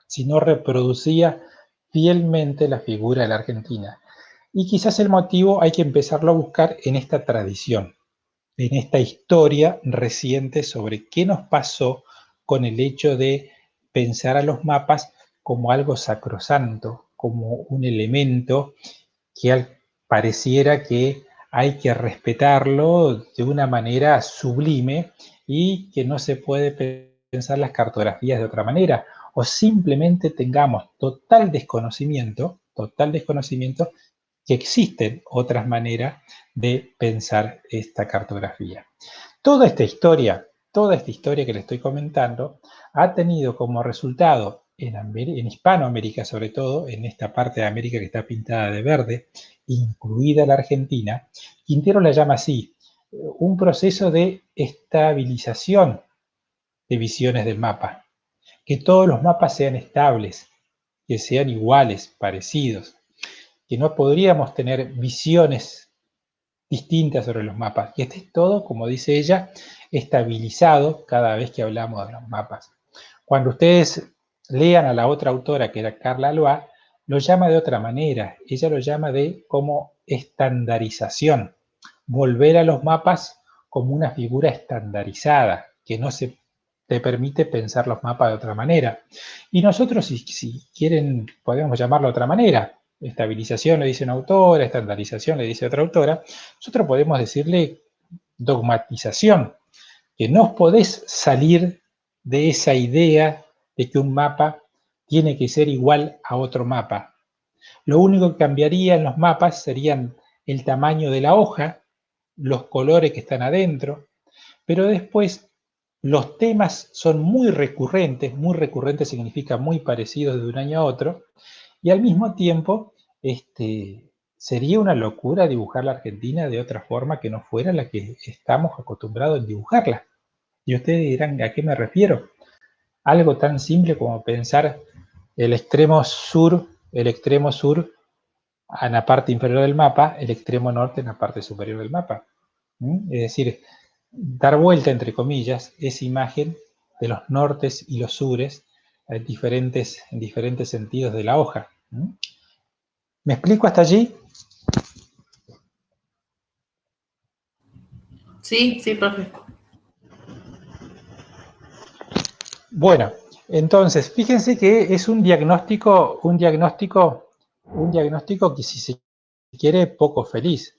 si no reproducía fielmente la figura de la Argentina. Y quizás el motivo hay que empezarlo a buscar en esta tradición, en esta historia reciente sobre qué nos pasó con el hecho de pensar a los mapas como algo sacrosanto, como un elemento que pareciera que hay que respetarlo de una manera sublime y que no se puede pensar las cartografías de otra manera, o simplemente tengamos total desconocimiento que existen otras maneras de pensar esta cartografía. Toda esta historia que le estoy comentando, ha tenido como resultado en Hispanoamérica, sobre todo, en esta parte de América que está pintada de verde, incluida la Argentina, Quintero la llama así, un proceso de estabilización de visiones del mapa. Que todos los mapas sean estables, que sean iguales, parecidos, que no podríamos tener visiones distintas sobre los mapas. Y esté todo, como dice ella, estabilizado cada vez que hablamos de los mapas. Cuando ustedes lean a la otra autora, que era Carla Loa, lo llama de otra manera. Ella lo llama de como estandarización. Volver a los mapas como una figura estandarizada, que no se te permite pensar los mapas de otra manera. Y nosotros, si quieren, podemos llamarlo de otra manera. Estabilización le dice una autora, estandarización le dice otra autora. Nosotros podemos decirle dogmatización, que no podés salir de esa idea de que un mapa tiene que ser igual a otro mapa. Lo único que cambiaría en los mapas serían el tamaño de la hoja, los colores que están adentro, pero después los temas son muy recurrentes significa muy parecidos de un año a otro, y al mismo tiempo sería una locura dibujar la Argentina de otra forma que no fuera la que estamos acostumbrados a dibujarla. Y ustedes dirán, ¿a qué me refiero? Algo tan simple como pensar el extremo sur en la parte inferior del mapa, el extremo norte en la parte superior del mapa. Es decir, dar vuelta, entre comillas, esa imagen de los nortes y los sures en diferentes sentidos de la hoja. ¿Me explico hasta allí? Sí, sí, profe. Bueno, entonces, fíjense que es un diagnóstico que, si se quiere, poco feliz,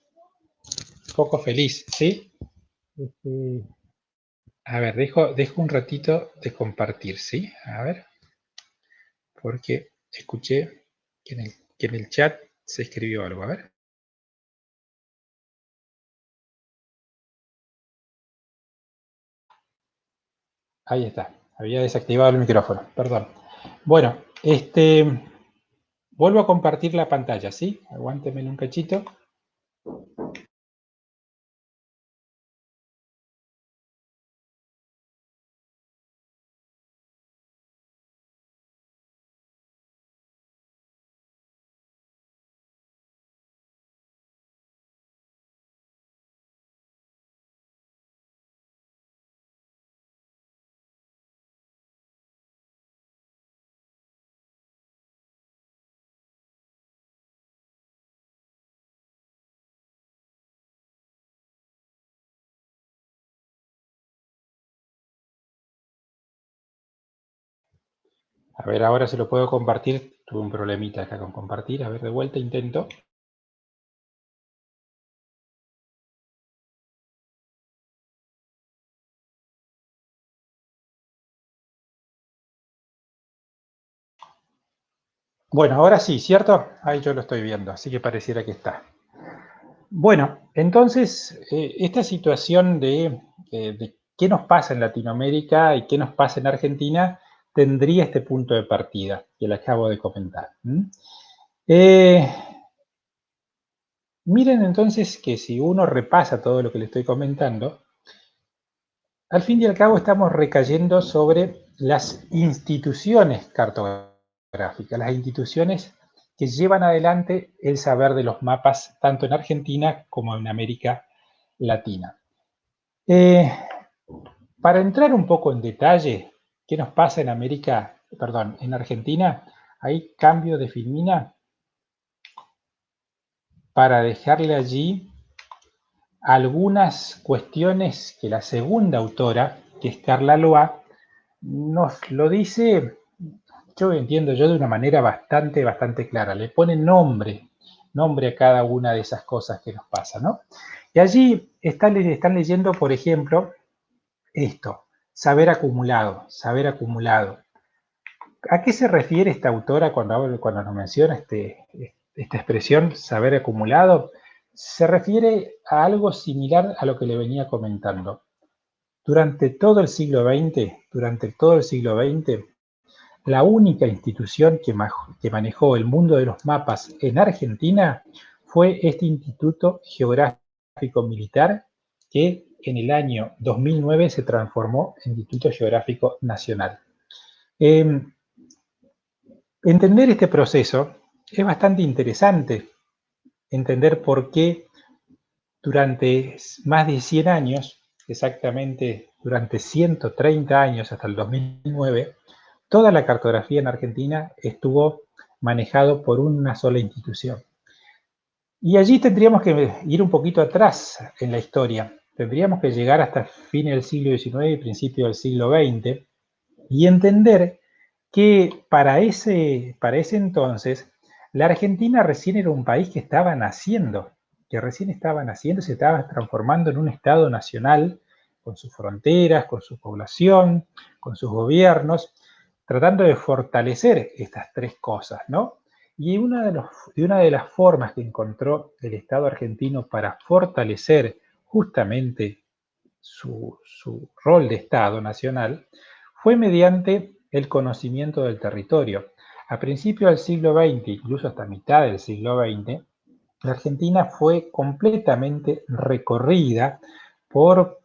¿sí? A ver, dejo un ratito de compartir, ¿sí? A ver, porque escuché que en el chat se escribió algo, a ver. Ahí está, había desactivado el micrófono, perdón. Bueno, vuelvo a compartir la pantalla, ¿sí? Aguántenme un cachito. A ver, ahora si lo puedo compartir. Tuve un problemita acá con compartir. A ver, de vuelta intento. Bueno, ahora sí, ¿cierto? Ahí yo lo estoy viendo, así que pareciera que está. Bueno, entonces, esta situación de qué nos pasa en Latinoamérica y qué nos pasa en Argentina tendría este punto de partida que le acabo de comentar. Miren entonces que si uno repasa todo lo que le estoy comentando, al fin y al cabo estamos recayendo sobre las instituciones cartográficas, las instituciones que llevan adelante el saber de los mapas tanto en Argentina como en América Latina. Para entrar un poco en detalle, ¿qué nos pasa en en Argentina? Ahí cambio de filmina para dejarle allí algunas cuestiones que la segunda autora, que es Carla Loa, nos lo dice, yo entiendo yo, de una manera bastante clara. Le pone nombre a cada una de esas cosas que nos pasan, ¿no? Y allí están leyendo, por ejemplo, esto, saber acumulado. ¿A qué se refiere esta autora cuando nos menciona esta expresión, saber acumulado? Se refiere a algo similar a lo que le venía comentando. Durante todo el siglo XX, la única institución que manejó el mundo de los mapas en Argentina fue este Instituto Geográfico Militar, que en el año 2009 se transformó en Instituto Geográfico Nacional. Entender este proceso es bastante interesante, entender por qué durante más de 100 años, exactamente durante 130 años hasta el 2009, toda la cartografía en Argentina estuvo manejado por una sola institución. Y allí tendríamos que ir un poquito atrás en la historia. Tendríamos que llegar hasta fines del siglo XIX y principios del siglo XX y entender que para ese entonces la Argentina recién era un país que estaba naciendo, se estaba transformando en un Estado nacional con sus fronteras, con su población, con sus gobiernos, tratando de fortalecer estas tres cosas, ¿no? Y una de las formas que encontró el Estado argentino para fortalecer justamente su rol de Estado nacional fue mediante el conocimiento del territorio. A principios del siglo XX, incluso hasta mitad del siglo XX, la Argentina fue completamente recorrida por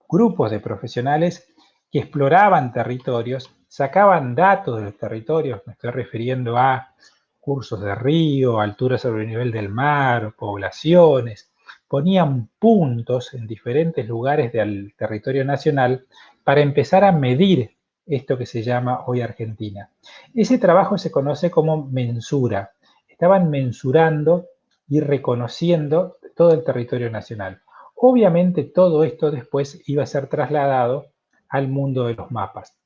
grupos de profesionales que exploraban territorios, sacaban datos de los territorios, me estoy refiriendo a cursos de río, altura sobre el nivel del mar, poblaciones, ponían puntos en diferentes lugares del territorio nacional para empezar a medir esto que se llama hoy Argentina. Ese trabajo se conoce como mensura. Estaban mensurando y reconociendo todo el territorio nacional. Obviamente todo esto después iba a ser trasladado al mundo de los mapas.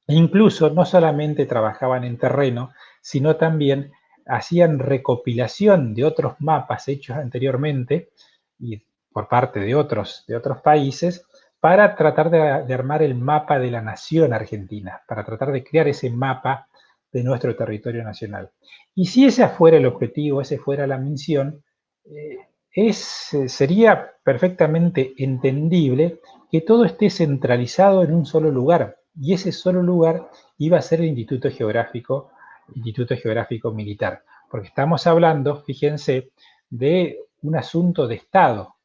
E incluso no solamente trabajaban en terreno, sino también hacían recopilación de otros mapas hechos anteriormente y por parte de otros países para tratar de armar el mapa de la nación argentina, para tratar de crear ese mapa de nuestro territorio nacional. Y si ese fuera el objetivo, esa fuera la misión, sería perfectamente entendible que todo esté centralizado en un solo lugar, y ese solo lugar iba a ser el Instituto Geográfico Militar, porque estamos hablando, fíjense, de un asunto de Estado,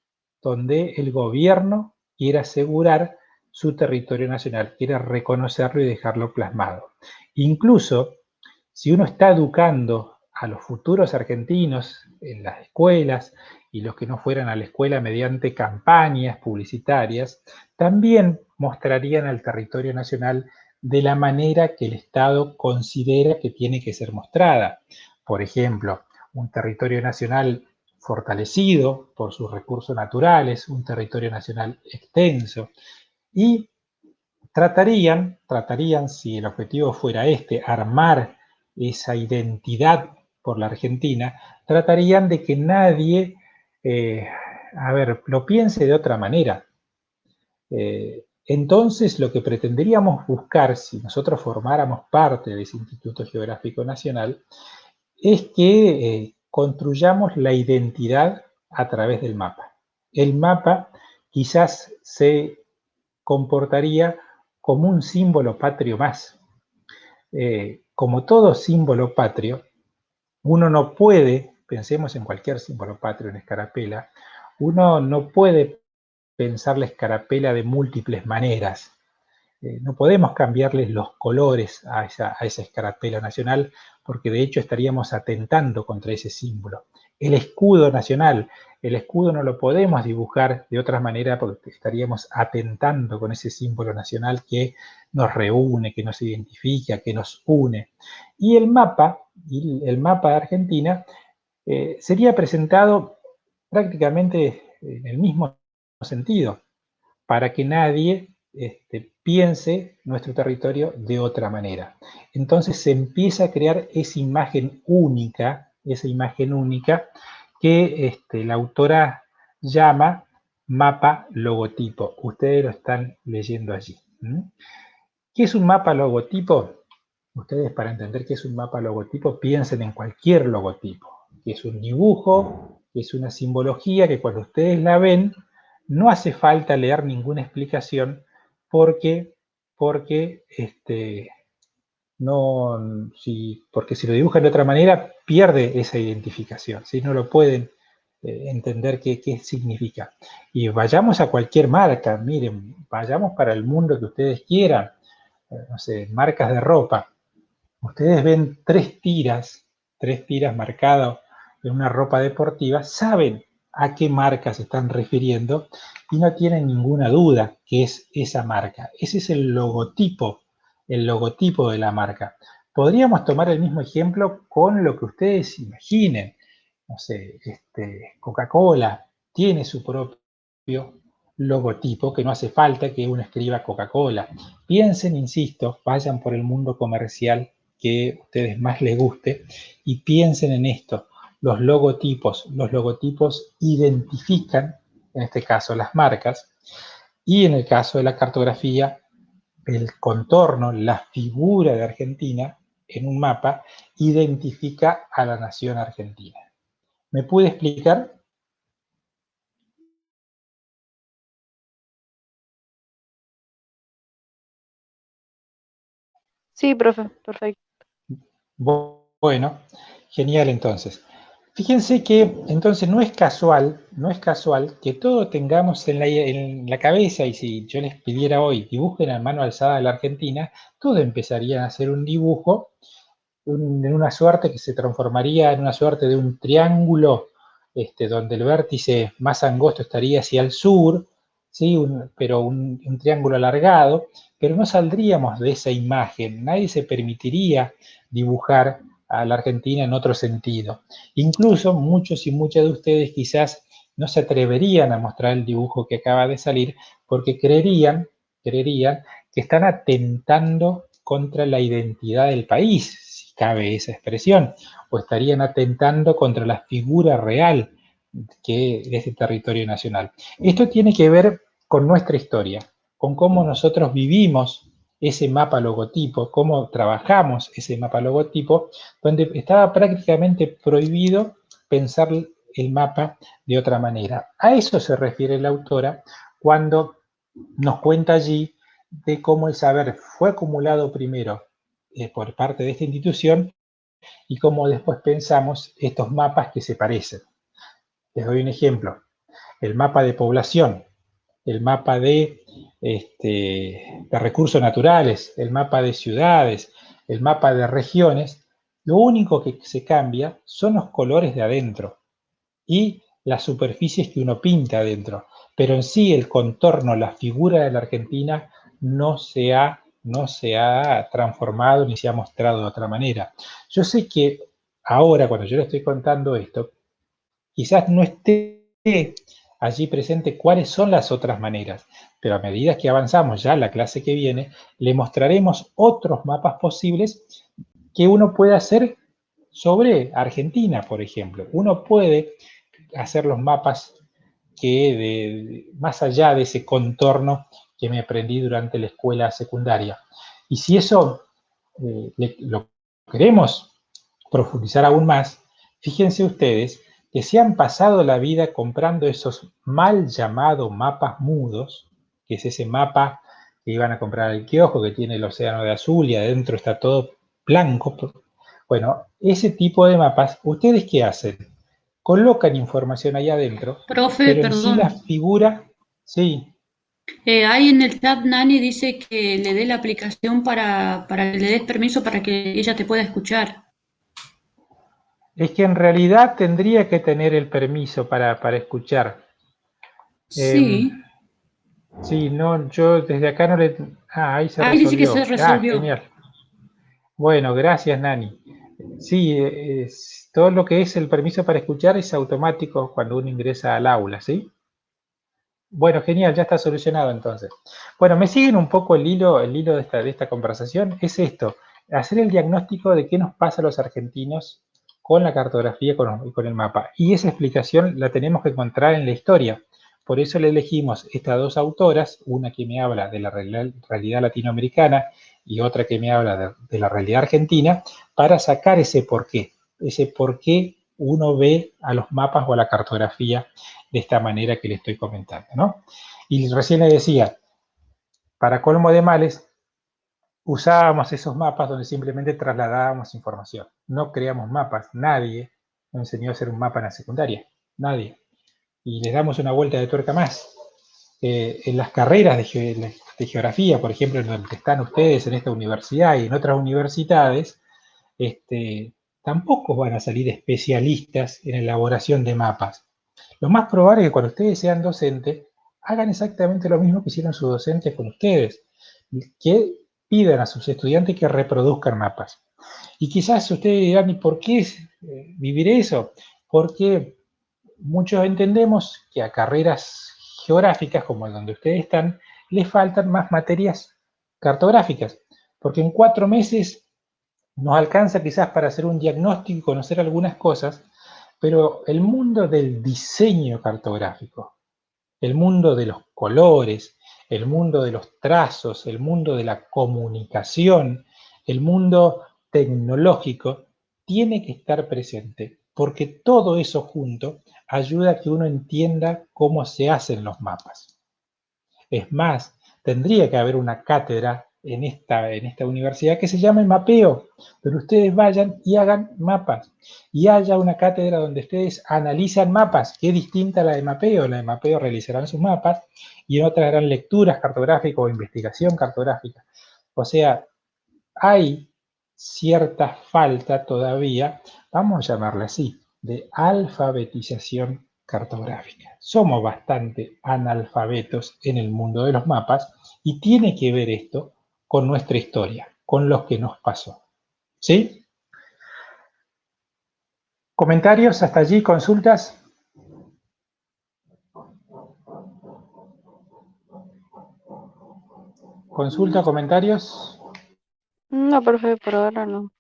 donde el gobierno quiere asegurar su territorio nacional, quiere reconocerlo y dejarlo plasmado. Incluso, si uno está educando a los futuros argentinos en las escuelas y los que no fueran a la escuela mediante campañas publicitarias, también mostrarían al territorio nacional de la manera que el Estado considera que tiene que ser mostrada. Por ejemplo, un territorio nacional fortalecido por sus recursos naturales, un territorio nacional extenso, y tratarían, si el objetivo fuera armar esa identidad por la Argentina, tratarían de que nadie, lo piense de otra manera. Entonces, lo que pretenderíamos buscar, si nosotros formáramos parte de ese Instituto Geográfico Nacional, es que construyamos la identidad a través del mapa. El mapa quizás se comportaría como un símbolo patrio más. Como todo símbolo patrio, uno no puede, pensemos en cualquier símbolo patrio en escarapela, uno no puede pensar la escarapela de múltiples maneras. No podemos cambiarles los colores a esa escarapela nacional porque de hecho estaríamos atentando contra ese símbolo. El escudo nacional, el escudo no lo podemos dibujar de otra manera porque estaríamos atentando con ese símbolo nacional que nos reúne, que nos identifica, que nos une. Y el mapa de Argentina sería presentado prácticamente en el mismo sentido, para que nadie piense nuestro territorio de otra manera. Entonces se empieza a crear esa imagen única que la autora llama mapa logotipo. Ustedes lo están leyendo allí. ¿Qué es un mapa logotipo? Ustedes, para entender qué es un mapa logotipo, piensen en cualquier logotipo, que es un dibujo, que es una simbología que cuando ustedes la ven, no hace falta leer ninguna explicación porque si lo dibujan de otra manera, pierde esa identificación, ¿sí? No lo pueden entender qué significa. Y vayamos a cualquier marca, miren, vayamos para el mundo que ustedes quieran, no sé, marcas de ropa. Ustedes ven tres tiras marcadas en una ropa deportiva, saben a qué marca se están refiriendo y no tienen ninguna duda que es esa marca. Ese es el logotipo de la marca. Podríamos tomar el mismo ejemplo con lo que ustedes imaginen. No sé, Coca-Cola tiene su propio logotipo, que no hace falta que uno escriba Coca-Cola. Piensen, insisto, vayan por el mundo comercial que a ustedes más les guste y piensen en esto. Los logotipos identifican, en este caso, las marcas, y en el caso de la cartografía, el contorno, la figura de Argentina en un mapa identifica a la nación argentina. ¿Me puede explicar? Sí, profe, perfecto. Bueno, genial entonces. Fíjense que entonces no es casual que todo tengamos en la cabeza, y si yo les pidiera hoy dibujen a mano alzada de la Argentina, todo empezaría a hacer un dibujo en una suerte que se transformaría en una suerte de un triángulo, donde el vértice más angosto estaría hacia el sur, ¿sí? Pero un triángulo alargado, pero no saldríamos de esa imagen, nadie se permitiría dibujar a la Argentina en otro sentido. Incluso muchos y muchas de ustedes quizás no se atreverían a mostrar el dibujo que acaba de salir porque creerían que están atentando contra la identidad del país, si cabe esa expresión, o estarían atentando contra la figura real de este territorio nacional. Esto tiene que ver con nuestra historia, con cómo nosotros vivimos ese mapa logotipo, cómo trabajamos ese mapa logotipo, donde estaba prácticamente prohibido pensar el mapa de otra manera. A eso se refiere la autora cuando nos cuenta allí de cómo el saber fue acumulado primero por parte de esta institución y cómo después pensamos estos mapas que se parecen. Les doy un ejemplo. El mapa de población, el mapa de recursos naturales, el mapa de ciudades, el mapa de regiones, lo único que se cambia son los colores de adentro y las superficies que uno pinta adentro. Pero en sí el contorno, la figura de la Argentina no se ha transformado ni se ha mostrado de otra manera. Yo sé que ahora, cuando yo le estoy contando esto, quizás no esté allí presente cuáles son las otras maneras, pero a medida que avanzamos ya en la clase que viene, le mostraremos otros mapas posibles que uno puede hacer sobre Argentina, por ejemplo. Uno puede hacer los mapas más allá de ese contorno que me aprendí durante la escuela secundaria. Y si eso lo queremos profundizar aún más, fíjense ustedes que se han pasado la vida comprando esos mal llamados mapas mudos, que es ese mapa que iban a comprar al kiosco, que tiene el océano de azul y adentro está todo blanco. Bueno, ese tipo de mapas, ¿ustedes qué hacen? Colocan información ahí adentro, Profe, pero en sí la perdón. figura, sí, Ahí en el chat Nani dice que le dé la aplicación para que le des permiso para que ella te pueda escuchar. Es que en realidad tendría que tener el permiso para escuchar. Sí. Sí, no, yo desde acá no le... Ah, ahí se Ahí dice que se resolvió. Ah, resolvió. genial. Bueno, gracias, Nani. Sí, todo lo que es el permiso para escuchar es automático cuando uno ingresa al aula, ¿sí? Bueno, genial, ya está solucionado entonces. Bueno, me siguen un poco el hilo de esta conversación. Es esto, hacer el diagnóstico de qué nos pasa a los argentinos con la cartografía y con el mapa. Y esa explicación la tenemos que encontrar en la historia. Por eso le elegimos estas dos autoras, una que me habla de la realidad latinoamericana y otra que me habla de la realidad argentina, para sacar ese por qué uno ve a los mapas o a la cartografía de esta manera que le estoy comentando, ¿no? Y recién le decía, para colmo de males, usábamos esos mapas donde simplemente trasladábamos información. No creamos mapas, nadie nos enseñó a hacer un mapa en la secundaria, nadie. Y les damos una vuelta de tuerca más. En las carreras de geografía, por ejemplo, en donde están ustedes en esta universidad y en otras universidades, tampoco van a salir especialistas en elaboración de mapas. Lo más probable es que cuando ustedes sean docentes, hagan exactamente lo mismo que hicieron sus docentes con ustedes, que pidan a sus estudiantes que reproduzcan mapas. Y quizás ustedes dirán, ¿y por qué vivir eso? Porque muchos entendemos que a carreras geográficas, como donde ustedes están, les faltan más materias cartográficas, porque en 4 meses nos alcanza quizás para hacer un diagnóstico y conocer algunas cosas, pero el mundo del diseño cartográfico, el mundo de los colores, el mundo de los trazos, el mundo de la comunicación, el mundo tecnológico, tiene que estar presente, porque todo eso junto ayuda a que uno entienda cómo se hacen los mapas. Es más, tendría que haber una cátedra en esta universidad que se llame mapeo, donde ustedes vayan y hagan mapas. Y haya una cátedra donde ustedes analizan mapas, que es distinta a la de mapeo. La de mapeo realizarán sus mapas y en otras harán lecturas cartográficas o investigación cartográfica. O sea, hay cierta falta todavía, vamos a llamarla así, de alfabetización cartográfica. Somos bastante analfabetos en el mundo de los mapas y tiene que ver esto con nuestra historia, con lo que nos pasó. ¿Sí? ¿Comentarios hasta allí? ¿Consultas? ¿Consulta, comentarios? No, profe, por ahora no.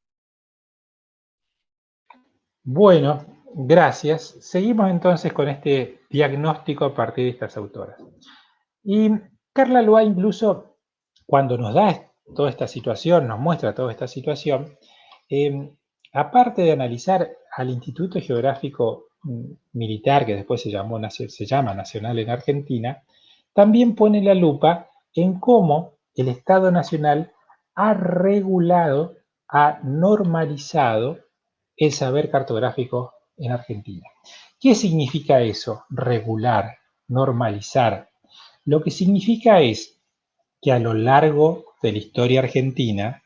Bueno, gracias. Seguimos entonces con este diagnóstico a partir de estas autoras. Y Carla Loa incluso, cuando nos da toda esta situación, nos muestra toda esta situación, aparte de analizar al Instituto Geográfico Militar, que después se llama Nacional en Argentina, también pone la lupa en cómo el Estado Nacional ha regulado, ha normalizado el saber cartográfico en Argentina. ¿Qué significa eso? Regular, normalizar. Lo que significa es que a lo largo de la historia argentina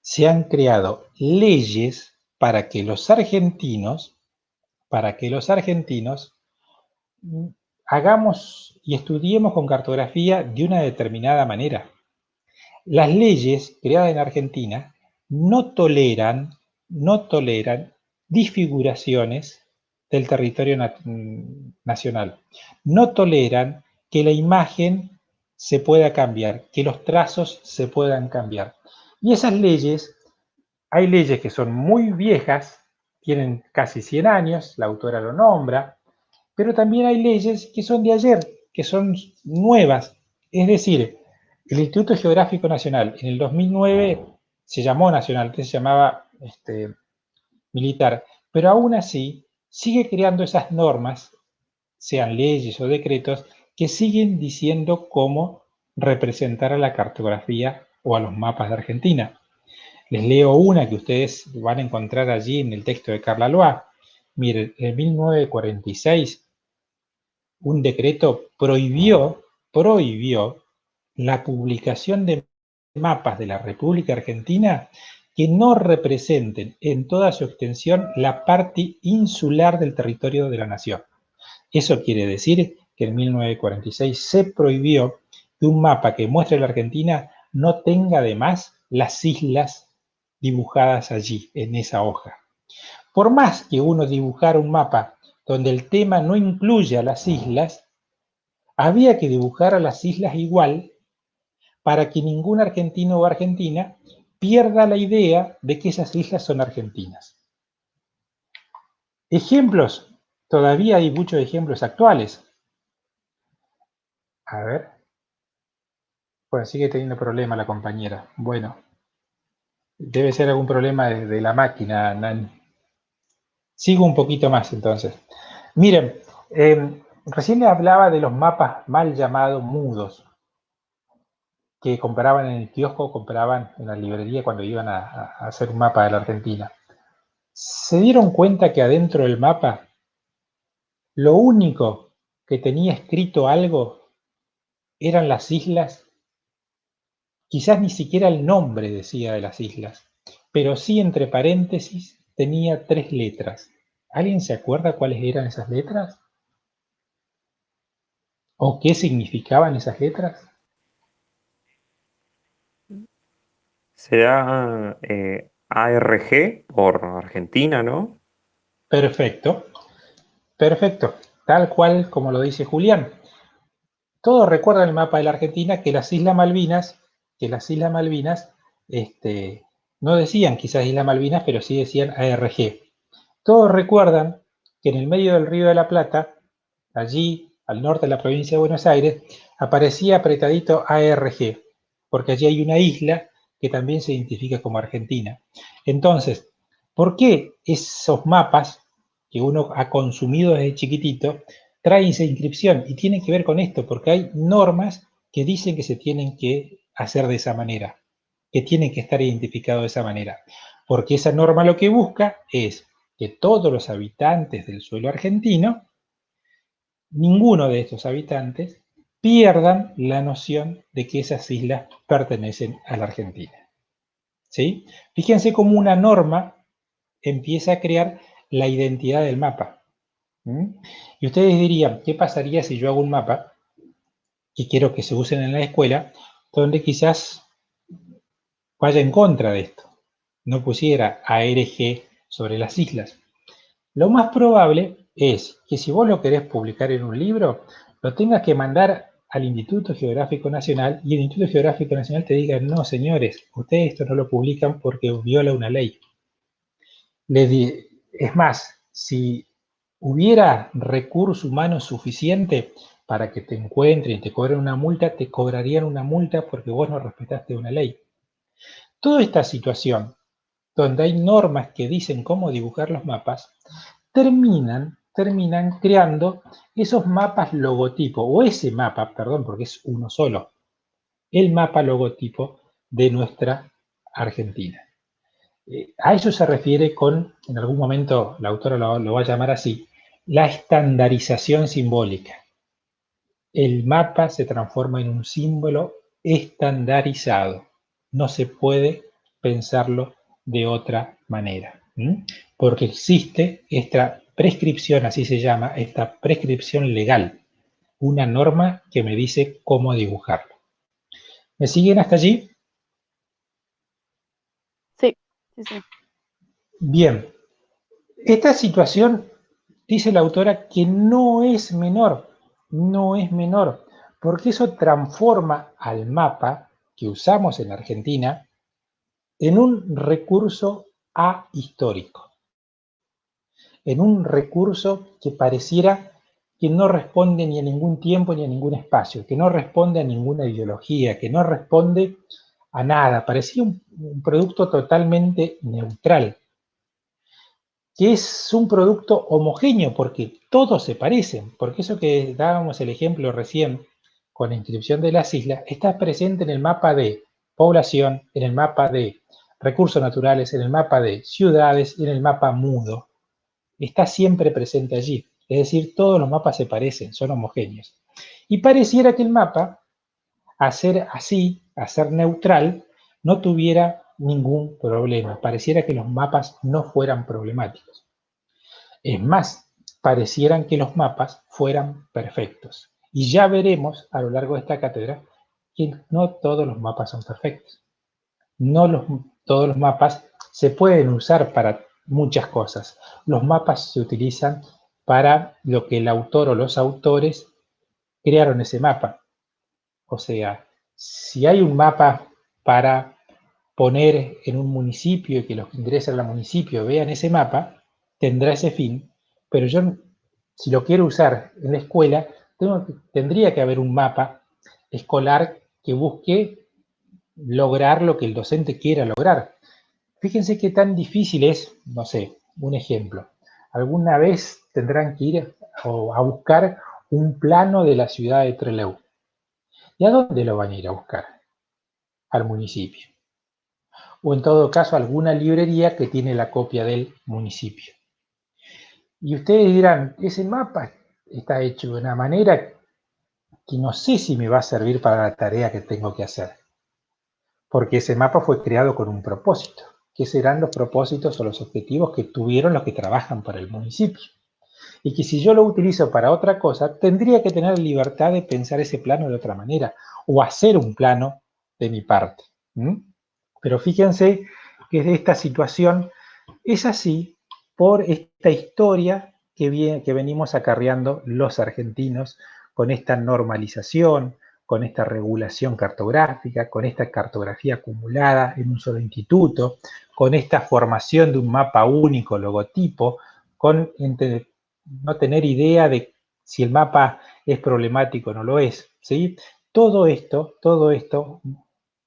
se han creado leyes para que los argentinos hagamos y estudiemos con cartografía de una determinada manera. Las leyes creadas en Argentina no toleran disfiguraciones del territorio nacional. No toleran que la imagen se pueda cambiar, que los trazos se puedan cambiar. Y esas leyes, hay leyes que son muy viejas, tienen casi 100 años, la autora lo nombra, pero también hay leyes que son de ayer, que son nuevas. Es decir, el Instituto Geográfico Nacional en el 2009 se llamó nacional, antes se llamaba militar, pero aún así sigue creando esas normas, sean leyes o decretos, que siguen diciendo cómo representar a la cartografía o a los mapas de Argentina. Les leo una que ustedes van a encontrar allí en el texto de Carla Loa. Miren, en 1946 un decreto prohibió la publicación de mapas de la República Argentina que no representen en toda su extensión la parte insular del territorio de la nación. Eso quiere decir que en 1946 se prohibió que un mapa que muestre la Argentina no tenga además las islas dibujadas allí, en esa hoja. Por más que uno dibujara un mapa donde el tema no incluya las islas, había que dibujar a las islas igual para que ningún argentino o argentina pierda la idea de que esas islas son argentinas. Ejemplos, todavía hay muchos ejemplos actuales. A ver. Bueno, sigue teniendo problema la compañera. Bueno, debe ser algún problema de la máquina, Nan. Sigo un poquito más entonces. Miren, recién le hablaba de los mapas mal llamados mudos, que compraban en el kiosco, compraban en la librería cuando iban a hacer un mapa de la Argentina. ¿Se dieron cuenta que adentro del mapa lo único que tenía escrito algo eran las islas? Quizás ni siquiera el nombre decía de las islas, pero sí entre paréntesis tenía 3 letras. ¿Alguien se acuerda cuáles eran esas letras? ¿O qué significaban esas letras? Será ARG por Argentina, ¿no? Perfecto, perfecto, tal cual como lo dice Julián. Todos recuerdan el mapa de la Argentina que las Islas Malvinas, no decían quizás Islas Malvinas, pero sí decían ARG. Todos recuerdan que en el medio del Río de la Plata, allí al norte de la provincia de Buenos Aires, aparecía apretadito ARG, porque allí hay una isla que también se identifica como Argentina. Entonces, ¿por qué esos mapas que uno ha consumido desde chiquitito traen esa inscripción? Y tienen que ver con esto, porque hay normas que dicen que se tienen que hacer de esa manera, que tienen que estar identificados de esa manera, porque esa norma lo que busca es que todos los habitantes del suelo argentino, ninguno de estos habitantes, pierdan la noción de que esas islas pertenecen a la Argentina. ¿Sí? Fíjense cómo una norma empieza a crear la identidad del mapa. Y ustedes dirían, ¿qué pasaría si yo hago un mapa que quiero que se usen en la escuela, donde quizás vaya en contra de esto? No pusiera ARG sobre las islas. Lo más probable es que si vos lo querés publicar en un libro, lo tengas que mandar al Instituto Geográfico Nacional y el Instituto Geográfico Nacional te diga, no señores, ustedes esto no lo publican porque viola una ley. Es más, si hubiera recurso humano suficiente para que te encuentren y te cobren una multa, te cobrarían una multa porque vos no respetaste una ley. Toda esta situación, donde hay normas que dicen cómo dibujar los mapas, terminan creando esos mapas logotipo, o ese mapa, perdón, porque es uno solo, el mapa logotipo de nuestra Argentina. A eso se refiere con, en algún momento la autora lo va a llamar así, la estandarización simbólica. El mapa se transforma en un símbolo estandarizado. No se puede pensarlo de otra manera, porque existe esta prescripción, así se llama, esta prescripción legal, una norma que me dice cómo dibujarlo. ¿Me siguen hasta allí? Sí. Bien, esta situación, dice la autora, que no es menor, porque eso transforma al mapa que usamos en Argentina en un recurso ahistórico, en un recurso que pareciera que no responde ni a ningún tiempo ni a ningún espacio, que no responde a ninguna ideología, que no responde a nada, parecía un producto totalmente neutral, que es un producto homogéneo porque todos se parecen, porque eso que dábamos el ejemplo recién con la inscripción de las islas, está presente en el mapa de población, en el mapa de recursos naturales, en el mapa de ciudades y en el mapa mudo. Está siempre presente allí, es decir, todos los mapas se parecen, son homogéneos. Y pareciera que el mapa, a ser así, a ser neutral, no tuviera ningún problema. Pareciera que los mapas no fueran problemáticos. Es más, parecieran que los mapas fueran perfectos. Y ya veremos a lo largo de esta cátedra que no todos los mapas son perfectos. Todos los mapas se pueden usar para muchas cosas. Los mapas se utilizan para lo que el autor o los autores crearon ese mapa. O sea, si hay un mapa para poner en un municipio y que los que ingresan al municipio vean ese mapa, tendrá ese fin, pero yo, si lo quiero usar en la escuela, tendría que haber un mapa escolar que busque lograr lo que el docente quiera lograr. Fíjense qué tan difícil es, no sé, un ejemplo. Alguna vez tendrán que ir a buscar un plano de la ciudad de Trelew. ¿Y a dónde lo van a ir a buscar? Al municipio. O en todo caso, alguna librería que tiene la copia del municipio. Y ustedes dirán, ese mapa está hecho de una manera que no sé si me va a servir para la tarea que tengo que hacer. Porque ese mapa fue creado con un propósito. ¿Qué serán los propósitos o los objetivos que tuvieron los que trabajan para el municipio? Y que si yo lo utilizo para otra cosa, tendría que tener libertad de pensar ese plano de otra manera o hacer un plano de mi parte. Pero fíjense que esta situación es así por esta historia que venimos acarreando los argentinos con esta normalización, con esta regulación cartográfica, con esta cartografía acumulada en un solo instituto, con esta formación de un mapa único, logotipo, con no tener idea de si el mapa es problemático o no lo es, ¿sí? Todo esto,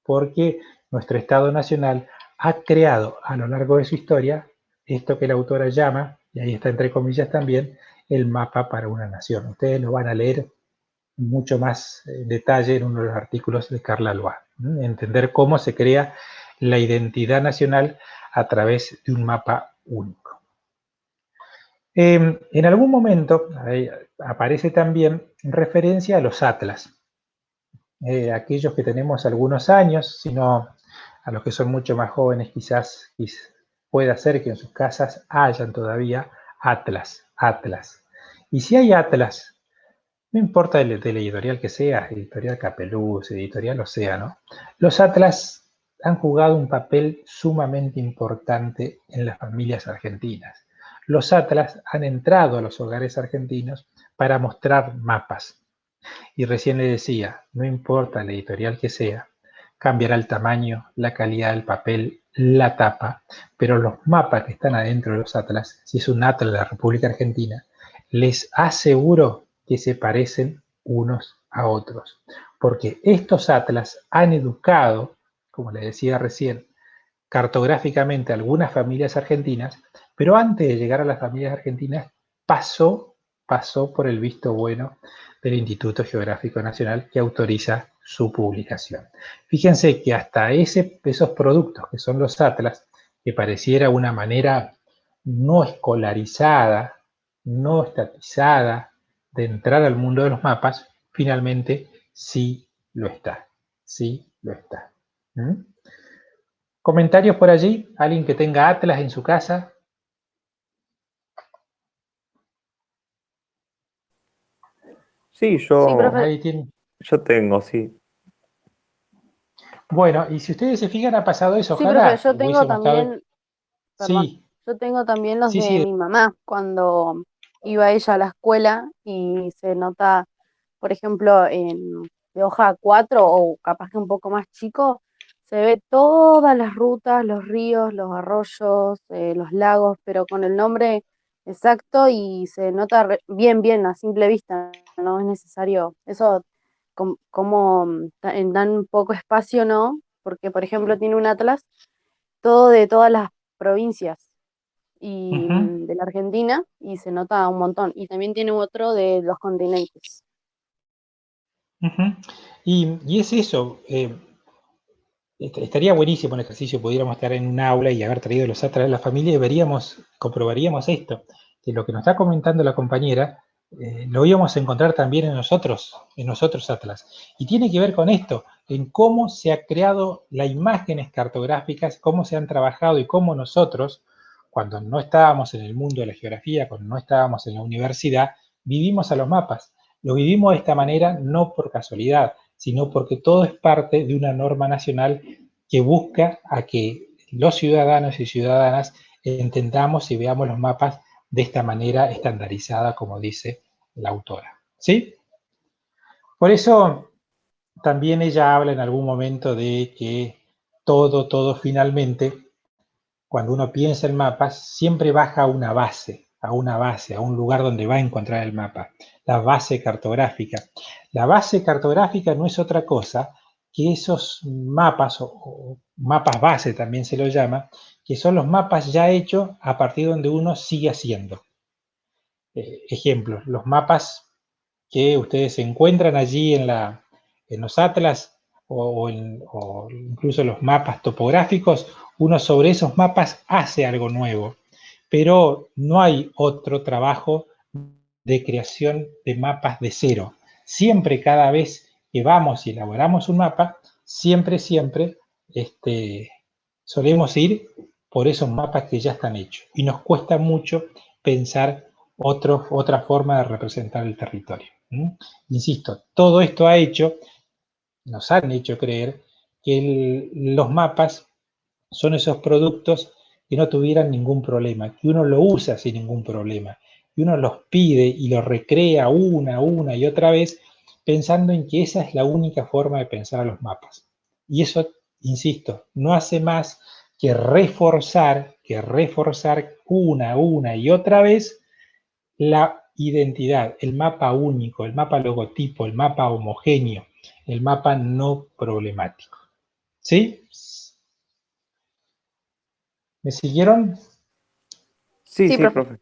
porque nuestro Estado Nacional ha creado a lo largo de su historia esto que la autora llama, y ahí está entre comillas también, el mapa para una nación. Ustedes lo van a leer mucho más en detalle en uno de los artículos de Carla Lois. Entender cómo se crea la identidad nacional a través de un mapa único. En algún momento aparece también referencia a los atlas. Aquellos que tenemos algunos años, sino a los que son mucho más jóvenes quizás pueda ser que en sus casas hayan todavía atlas. Y si hay atlas, no importa de la editorial que sea, editorial Capeluz, editorial Océano, los atlas han jugado un papel sumamente importante en las familias argentinas. Los atlas han entrado a los hogares argentinos para mostrar mapas. Y recién le decía, no importa la editorial que sea, cambiará el tamaño, la calidad del papel, la tapa, pero los mapas que están adentro de los atlas, si es un atlas de la República Argentina, les aseguro que se parecen unos a otros, porque estos atlas han educado, como le decía recién, cartográficamente a algunas familias argentinas, pero antes de llegar a las familias argentinas pasó por el visto bueno del Instituto Geográfico Nacional que autoriza su publicación. Fíjense que hasta esos productos que son los atlas, que pareciera una manera no escolarizada, no estatizada de entrar al mundo de los mapas, finalmente sí lo está. Sí lo está. ¿Comentarios por allí? ¿Alguien que tenga atlas en su casa? Sí, Sí, profe. Nadie tiene. yo tengo, sí. Bueno, y si ustedes se fijan, ha pasado eso. Sí, profe, Ojalá yo tengo hubiésemos estado. también, perdón, Sí, yo tengo también los sí, de sí. mi mamá, cuando iba ella a la escuela y se nota, por ejemplo, de hoja 4 o capaz que un poco más chico, se ve todas las rutas, los ríos, los arroyos, los lagos, pero con el nombre exacto y se nota bien a simple vista, no es necesario eso como en tan poco espacio, ¿no? Porque, por ejemplo, tiene un atlas todo de todas las provincias y Uh-huh. de la Argentina y se nota un montón. Y también tiene otro de los continentes. Uh-huh. Y es eso. Estaría buenísimo el ejercicio, pudiéramos estar en un aula y haber traído los atlas de la familia y comprobaríamos esto, que lo que nos está comentando la compañera, lo íbamos a encontrar también en nosotros atlas. Y tiene que ver con esto, en cómo se ha creado las imágenes cartográficas, cómo se han trabajado y cómo nosotros, cuando no estábamos en el mundo de la geografía, cuando no estábamos en la universidad, vivimos a los mapas. Lo vivimos de esta manera no por casualidad, sino porque todo es parte de una norma nacional que busca a que los ciudadanos y ciudadanas entendamos y veamos los mapas de esta manera estandarizada, como dice la autora. ¿Sí? Por eso también ella habla en algún momento de que todo finalmente, cuando uno piensa en mapas, siempre baja a una base, a un lugar donde va a encontrar el mapa, la base cartográfica. La base cartográfica no es otra cosa que esos mapas, o mapas base también se lo llama, que son los mapas ya hechos a partir de donde uno sigue haciendo. Ejemplos, los mapas que ustedes encuentran allí en los atlas o incluso los mapas topográficos, uno sobre esos mapas hace algo nuevo, pero no hay otro trabajo de creación de mapas de cero. Siempre, cada vez que vamos y elaboramos un mapa, siempre solemos ir por esos mapas que ya están hechos y nos cuesta mucho pensar otra forma de representar el territorio. Insisto, todo esto nos han hecho creer que los mapas son esos productos que no tuvieran ningún problema, que uno lo usa sin ningún problema, que uno los pide y los recrea una y otra vez, pensando en que esa es la única forma de pensar a los mapas. Y eso, insisto, no hace más que reforzar una y otra vez la identidad, el mapa único, el mapa logotipo, el mapa homogéneo, el mapa no problemático. ¿Sí? ¿Me siguieron? Sí, Sí, sí, profe. profe.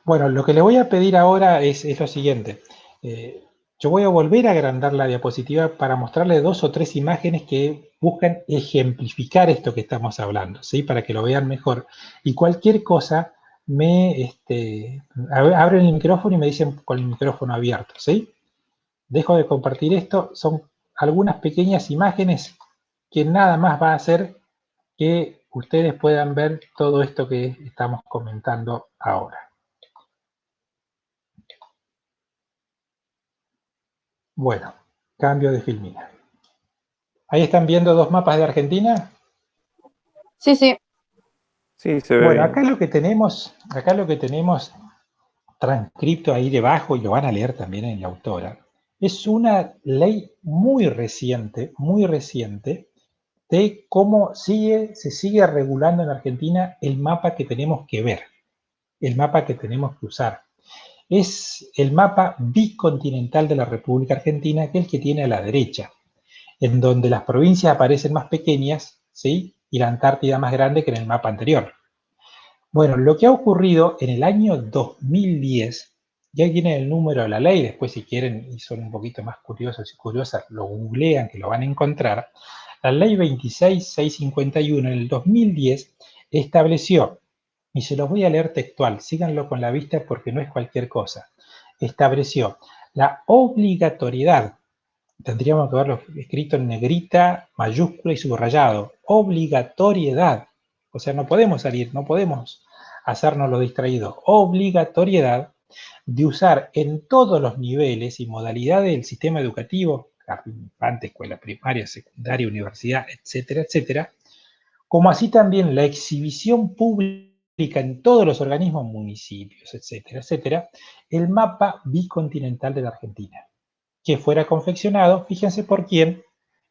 Bueno, lo que le voy a pedir ahora es lo siguiente. Yo voy a volver a agrandar la diapositiva para mostrarle 2 o 3 imágenes que buscan ejemplificar esto que estamos hablando, ¿sí? Para que lo vean mejor. Y cualquier cosa, abren el micrófono y me dicen con el micrófono abierto, ¿sí? Dejo de compartir esto. Son algunas pequeñas imágenes que nada más va a hacer que ustedes puedan ver todo esto que estamos comentando ahora. Bueno, cambio de filmina. ¿Ahí están viendo 2 mapas de Argentina? Sí, sí. Sí, se ve Bueno, bien. acá lo que tenemos transcripto ahí debajo, y lo van a leer también en la autora, es una ley muy reciente, de cómo se sigue regulando en Argentina el mapa que tenemos que ver, el mapa que tenemos que usar. Es el mapa bicontinental de la República Argentina, que es el que tiene a la derecha, en donde las provincias aparecen más pequeñas, ¿sí? Y la Antártida más grande que en el mapa anterior. Bueno, lo que ha ocurrido en el año 2010, ya tienen el número de la ley, después si quieren y son un poquito más curiosos y curiosas, lo googlean que lo van a encontrar. La ley 26651 en el 2010 estableció, y se los voy a leer textual, síganlo con la vista porque no es cualquier cosa, estableció la obligatoriedad, tendríamos que verlo escrito en negrita, mayúscula y subrayado, obligatoriedad, o sea, no podemos salir, no podemos hacernos lo distraído, obligatoriedad de usar en todos los niveles y modalidades del sistema educativo, jardín infante, escuela primaria, secundaria, universidad, etcétera, etcétera, como así también la exhibición pública en todos los organismos, municipios, etcétera, etcétera, el mapa bicontinental de la Argentina, que fuera confeccionado, fíjense por quién,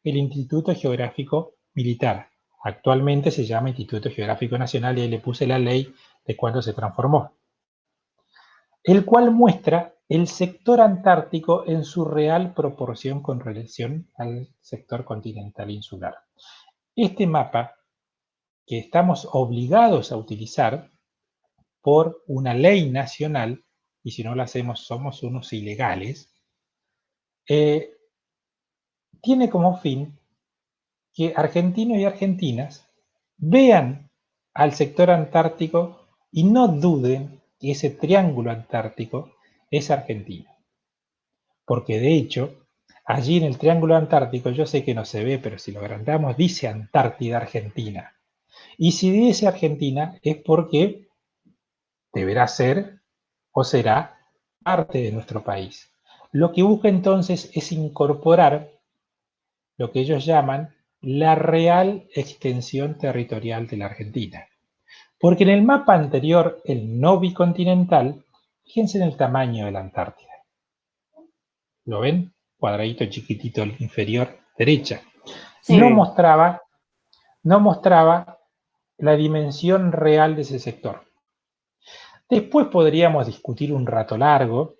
el Instituto Geográfico Militar. Actualmente se llama Instituto Geográfico Nacional y ahí le puse la ley de cuando se transformó. El cual muestra el sector antártico en su real proporción con relación al sector continental insular. Este mapa, que estamos obligados a utilizar por una ley nacional, y si no lo hacemos somos unos ilegales, tiene como fin que argentinos y argentinas vean al sector antártico y no duden que ese triángulo antártico es Argentina. Porque de hecho, allí en el Triángulo Antártico, yo sé que no se ve, pero si lo agrandamos, dice Antártida Argentina. Y si dice Argentina es porque deberá ser o será parte de nuestro país. Lo que busca entonces es incorporar lo que ellos llaman la real extensión territorial de la Argentina. Porque en el mapa anterior, el no bicontinental, fíjense en el tamaño de la Antártida. ¿Lo ven? Cuadradito chiquitito al inferior derecha. Sí. No mostraba la dimensión real de ese sector. Después podríamos discutir un rato largo,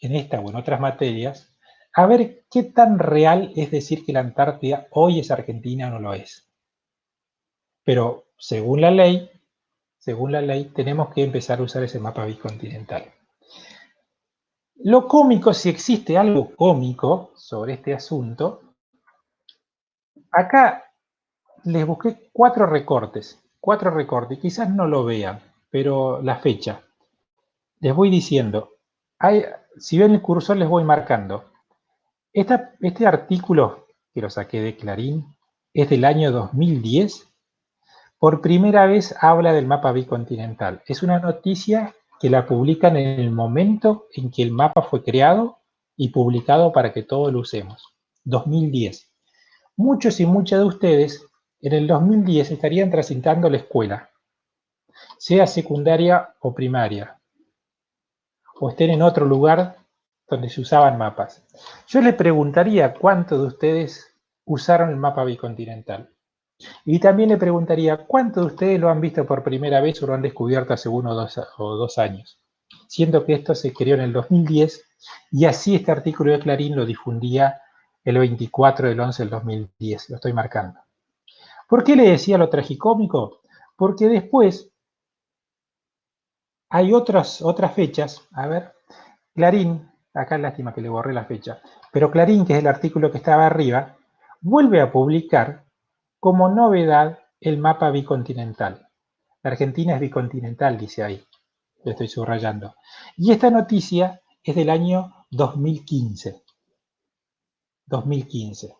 en esta o en otras materias, a ver qué tan real es decir que la Antártida hoy es Argentina o no lo es. Pero según la ley, tenemos que empezar a usar ese mapa bicontinental. Lo cómico, si existe algo cómico sobre este asunto, acá les busqué cuatro recortes, quizás no lo vean, pero la fecha. Les voy diciendo, si ven el cursor les voy marcando. Este artículo, que lo saqué de Clarín, es del año 2010. Por primera vez habla del mapa bicontinental. Es una noticia que la publican en el momento en que el mapa fue creado y publicado para que todos lo usemos. 2010. Muchos y muchas de ustedes en el 2010 estarían transitando la escuela, sea secundaria o primaria, o estén en otro lugar donde se usaban mapas. Yo les preguntaría cuántos de ustedes usaron el mapa bicontinental. Y también le preguntaría cuántos de ustedes lo han visto por primera vez o lo han descubierto hace 1 o 2 años. Siendo que esto se creó en el 2010 y así este artículo de Clarín lo difundía el 24 del 11 del 2010. Lo estoy marcando. ¿Por qué le decía lo tragicómico? Porque después hay otras fechas. A ver, Clarín, acá es lástima que le borré la fecha, pero Clarín, que es el artículo que estaba arriba, vuelve a publicar como novedad el mapa bicontinental. La Argentina es bicontinental, dice ahí. Lo estoy subrayando. Y esta noticia es del año 2015. 2015.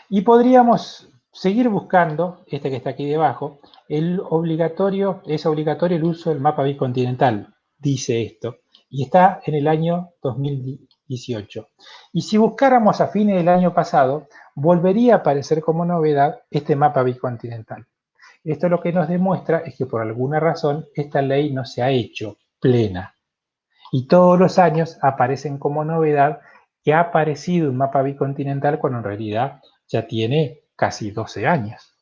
Y podríamos seguir buscando, este que está aquí debajo, es obligatorio el uso del mapa bicontinental, dice esto, y está en el año 2018. Y si buscáramos a fines del año pasado, volvería a aparecer como novedad este mapa bicontinental. Esto lo que nos demuestra es que por alguna razón esta ley no se ha hecho plena. Y todos los años aparecen como novedad que ha aparecido un mapa bicontinental cuando en realidad ya tiene casi 12 años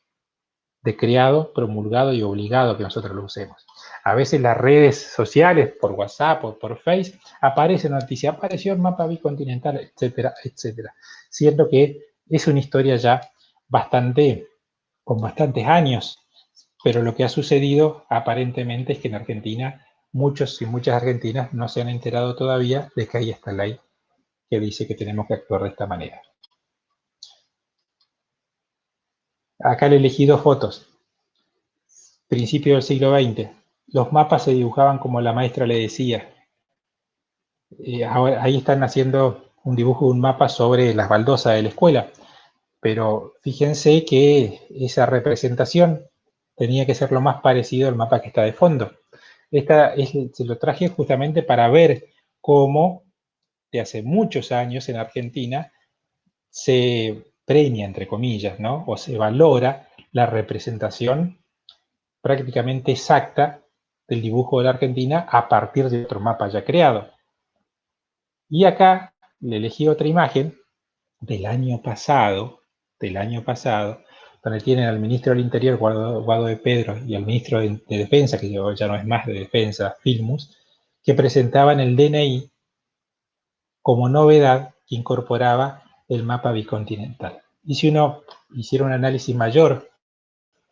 de creado, promulgado y obligado que nosotros lo usemos. A veces las redes sociales, por WhatsApp o por Facebook, aparece noticia, apareció el mapa bicontinental, etcétera, etcétera. Siendo que es una historia ya con bastantes años, pero lo que ha sucedido aparentemente es que en Argentina muchos y muchas argentinas no se han enterado todavía de que hay esta ley que dice que tenemos que actuar de esta manera. Acá le elegí 2 fotos. Principio del siglo XX. Los mapas se dibujaban como la maestra le decía. Ahora, ahí están haciendo un dibujo de un mapa sobre las baldosas de la escuela. Pero fíjense que esa representación tenía que ser lo más parecido al mapa que está de fondo. Se lo traje justamente para ver cómo de hace muchos años en Argentina se premia, entre comillas, ¿no? O se valora la representación prácticamente exacta del dibujo de la Argentina a partir de otro mapa ya creado. Y acá le elegí otra imagen del año pasado, donde tienen al ministro del Interior, Guado de Pedro, y al ministro de Defensa, que ya no es más de Defensa, Filmus, que presentaban el DNI como novedad que incorporaba el mapa bicontinental. Y si uno hiciera un análisis mayor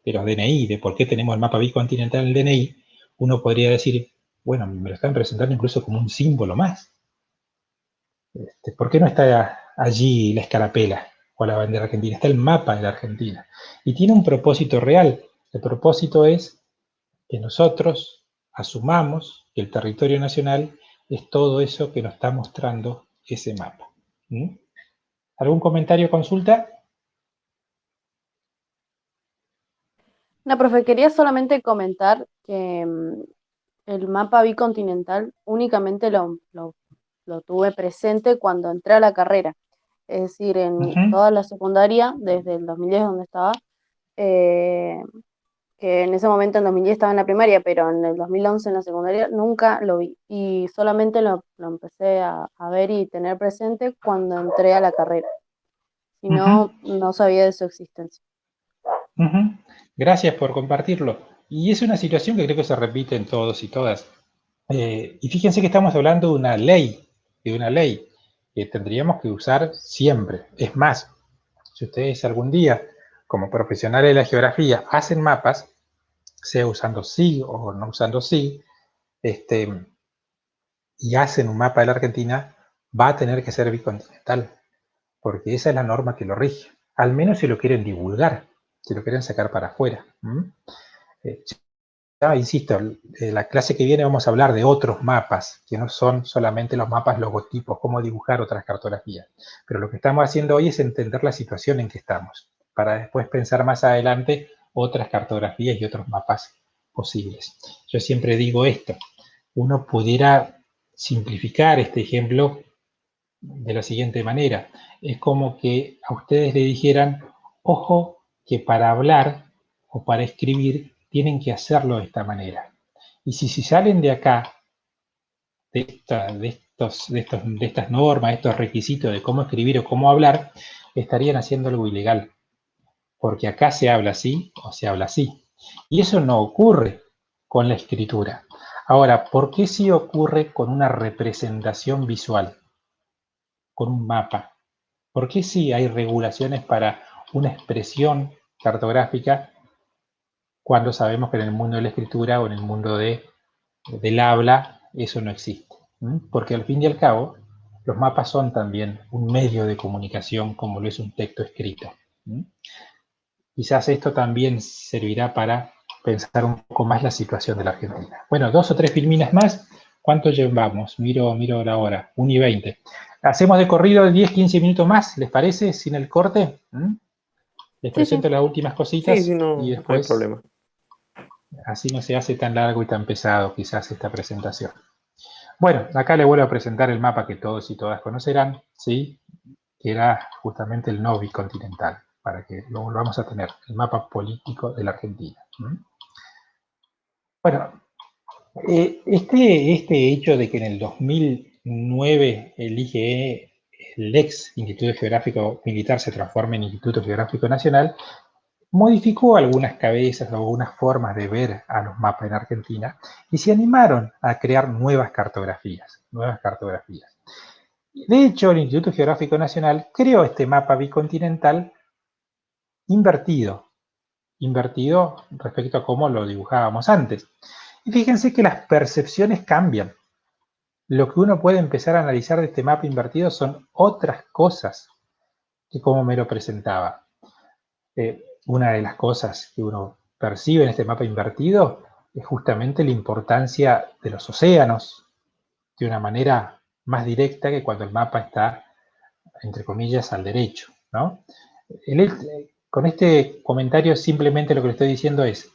de los DNI, de por qué tenemos el mapa bicontinental en el DNI, uno podría decir, bueno, me lo están presentando incluso como un símbolo más. ¿Por qué no está allí la escarapela o la bandera argentina? Está el mapa de la Argentina. Y tiene un propósito real. El propósito es que nosotros asumamos que el territorio nacional es todo eso que nos está mostrando ese mapa. ¿Algún comentario o consulta? No, profe, quería solamente comentar que el mapa bicontinental únicamente lo tuve presente cuando entré a la carrera. Es decir, en Ujú, toda la secundaria, desde el 2010 donde estaba, eh, que en ese momento en 2010 estaba en la primaria, pero en el 2011 en la secundaria nunca lo vi. Y solamente lo empecé a ver y tener presente cuando entré a la carrera. Si ujú, no, no sabía de su existencia. ujú. Gracias por compartirlo. Y es una situación que creo que se repite en todos y todas. Y fíjense que estamos hablando de una ley que tendríamos que usar siempre. Es más, si ustedes algún día, como profesionales de la geografía, hacen mapas, sea usando SIG o no usando SIG, y hacen un mapa de la Argentina, va a tener que ser bicontinental, porque esa es la norma que lo rige. Al menos si lo quieren divulgar, si lo quieren sacar para afuera. Eh, Ya, insisto, la clase que viene vamos a hablar de otros mapas, que no son solamente los mapas logotipos, cómo dibujar otras cartografías. Pero lo que estamos haciendo hoy es entender la situación en que estamos, para después pensar más adelante otras cartografías y otros mapas posibles. Yo siempre digo esto, uno pudiera simplificar este ejemplo de la siguiente manera. Es como que a ustedes le dijeran, ojo, que para hablar o para escribir tienen que hacerlo de esta manera. Y si salen de acá, de estas normas, de estos requisitos de cómo escribir o cómo hablar, estarían haciendo algo ilegal. Porque acá se habla así o se habla así. Y eso no ocurre con la escritura. Ahora, ¿por qué sí ocurre con una representación visual, con un mapa? ¿Por qué sí hay regulaciones para una expresión cartográfica cuando sabemos que en el mundo de la escritura o en el mundo del habla eso no existe? Porque al fin y al cabo, los mapas son también un medio de comunicación como lo es un texto escrito. Quizás esto también servirá para pensar un poco más la situación de la Argentina. Bueno, 2 o 3 filminas más. ¿Cuánto llevamos? Miro la hora. 1:20. Hacemos de corrido 10-15 minutos más, ¿les parece? Sin el corte. Les Sí, sí. presento las últimas Sí, sí, cositas y no hay después problema. así no se hace tan largo y tan pesado quizás esta presentación. Bueno, acá les vuelvo a presentar el mapa que todos y todas conocerán, ¿sí? Que era justamente el no bicontinental, para que lo volvamos a tener, el mapa político de la Argentina. Bueno, este hecho de que en el 2009 el IGE, el ex Instituto Geográfico Militar, se transforme en Instituto Geográfico Nacional, modificó algunas cabezas o algunas formas de ver a los mapas en Argentina y se animaron a crear nuevas cartografías. De hecho, el Instituto Geográfico Nacional creó este mapa bicontinental invertido respecto a cómo lo dibujábamos antes. Y fíjense que las percepciones cambian. Lo que uno puede empezar a analizar de este mapa invertido son otras cosas que como me lo presentaba. Una de las cosas que uno percibe en este mapa invertido es justamente la importancia de los océanos de una manera más directa que cuando el mapa está, entre comillas, al derecho, ¿no? Con este comentario simplemente lo que le estoy diciendo es,